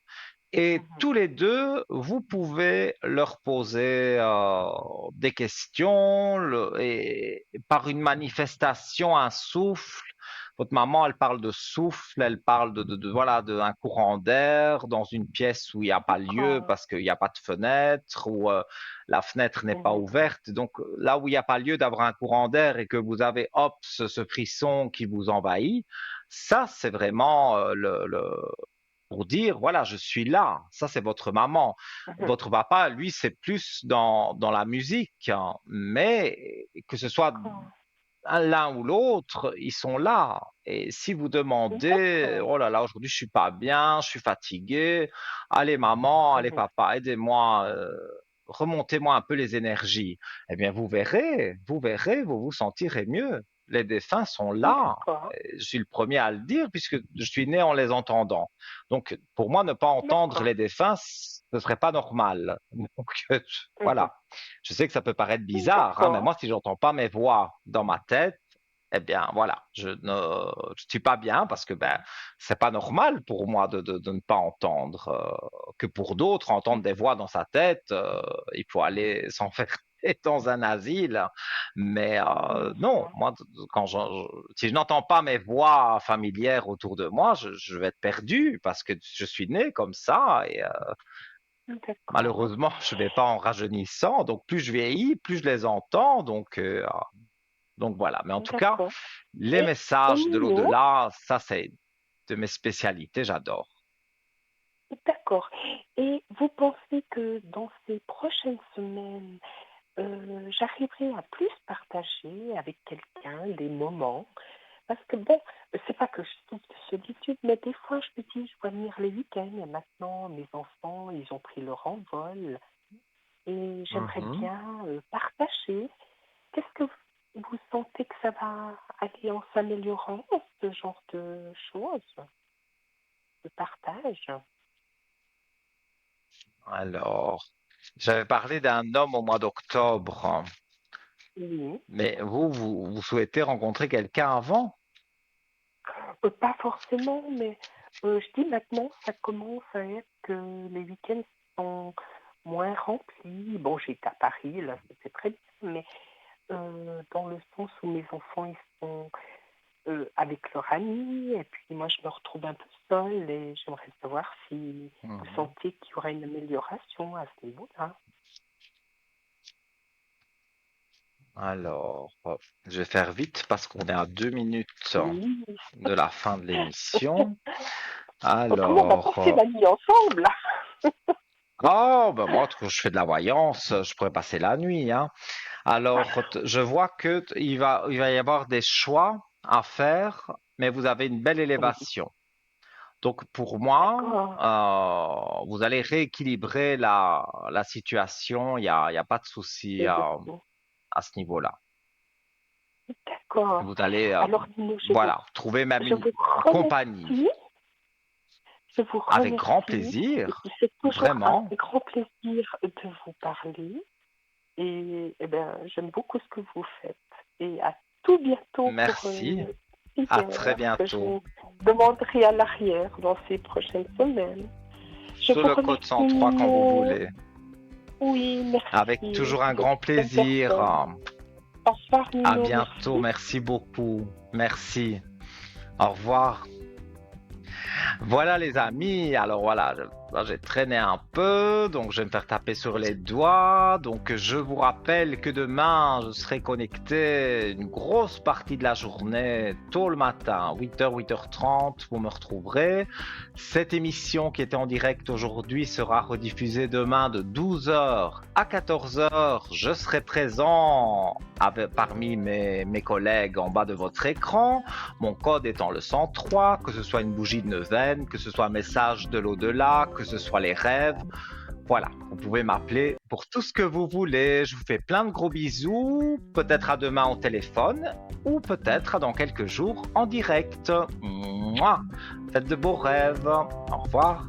Et Mhm. tous les deux, vous pouvez leur poser des questions et par une manifestation, un souffle. Votre maman, elle parle de souffle, elle parle voilà, d'un courant d'air dans une pièce où il n'y a pas lieu D'accord. parce qu'il n'y a pas de fenêtre, où la fenêtre n'est pas Mhm. ouverte. Donc là où il n'y a pas lieu d'avoir un courant d'air et que vous avez, hop, ce frisson qui vous envahit, ça, c'est vraiment pour dire, voilà, je suis là. Ça, c'est votre maman. Mhm. Votre papa, lui, c'est plus dans la musique, hein. Mais que ce soit D'accord. l'un ou l'autre, ils sont là. Et si vous demandez, D'accord. oh là là, aujourd'hui, je suis pas bien, je suis fatigué. Allez, maman, allez, Mhm. papa, aidez-moi, remontez-moi un peu les énergies. Eh bien, vous verrez, vous vous sentirez mieux. Les défunts sont là. D'accord. Je suis le premier à le dire puisque je suis né en les entendant. Donc, pour moi, ne pas entendre D'accord. les défunts, ce serait pas normal. Donc, Mhm. voilà. Je sais que ça peut paraître bizarre, hein, mais D'accord. moi, si j'entends pas mes voix dans ma tête, eh bien, voilà, je suis pas bien parce que ben, c'est pas normal pour moi de ne pas entendre. Que pour d'autres, entendre des voix dans sa tête, il faut aller s'enfermer dans un asile. Mais non, Mhm. moi, si je n'entends pas mes voix familières autour de moi, je vais être perdu parce que je suis né comme ça et D'accord. malheureusement, je vais pas en rajeunissant. Donc, plus je vieillis, plus je les entends. Donc voilà. Mais en tout cas, D'accord. les Et messages de Nino, l'au-delà, ça, c'est de mes spécialités. J'adore. d'accord. Et vous pensez que dans ces prochaines semaines, j'arriverai à plus partager avec quelqu'un des moments? Parce que bon, c'est pas que je souffre de solitude, mais des fois je me dis, je vais venir les week-ends et maintenant mes enfants, ils ont pris leur envol et j'aimerais Mhm. bien partager. Qu'est-ce que vous sentez que ça va aller en s'améliorant? ce genre de choses, de partage. Alors, j'avais parlé d'un homme au mois d'octobre, Oui. mais vous souhaitez rencontrer quelqu'un avant? Pas forcément, mais je dis maintenant, ça commence à être que les week-ends sont moins remplis. Bon, j'étais à Paris, là, c'était très bien, mais dans le sens où mes enfants, ils sont avec leurs amis, et puis moi, je me retrouve un peu seule, et j'aimerais savoir si vous Mhm. sentez qu'il y aura une amélioration à ce niveau-là. Alors, je vais faire vite parce qu'on est à 2 minutes Oui. de la fin de l'émission. Autrement, on va passer Alors, la nuit ensemble. oh, ben moi, quand je fais de la voyance, je pourrais passer la nuit, hein. Alors, je vois que il va y avoir des choix à faire, mais vous avez une belle Oui, élévation. Donc, pour moi, d'accord. vous allez rééquilibrer la situation. Il y a pas de souci Et beaucoup. à ce niveau-là. D'accord. Vous allez, Alors, Nino, voilà, trouver même je une vous compagnie remercie. Je vous avec grand remercie. Et plaisir, puis, c'est toujours un vraiment. grand plaisir de vous parler. Et, ben, j'aime beaucoup ce que vous faites. Et à tout bientôt pour Merci. une À très prière que je bientôt. vous demanderai à l'arrière dans ces prochaines semaines. Je Sur vous le code remercie, 103 quand vous Nino. voulez. Oui, Avec merci. toujours un Vous êtes grand une bonne plaisir. personne. Au revoir, À Nino. bientôt. Merci. Merci beaucoup. Merci. Au revoir. Voilà les amis, alors voilà, là, j'ai traîné un peu, donc je vais me faire taper sur les doigts. Donc je vous rappelle que demain, je serai connecté une grosse partie de la journée, tôt le matin, 8h, 8h30, vous me retrouverez. Cette émission qui était en direct aujourd'hui sera rediffusée demain de 12h à 14h. Je serai présent parmi mes collègues en bas de votre écran. Mon code étant le 103, que ce soit une bougie de neuvaine, que ce soit un message de l'au-delà, que ce soit les rêves. Voilà, vous pouvez m'appeler pour tout ce que vous voulez. Je vous fais plein de gros bisous. Peut-être à demain au téléphone ou peut-être à dans quelques jours en direct. Mouah. Faites de beaux rêves. Au revoir.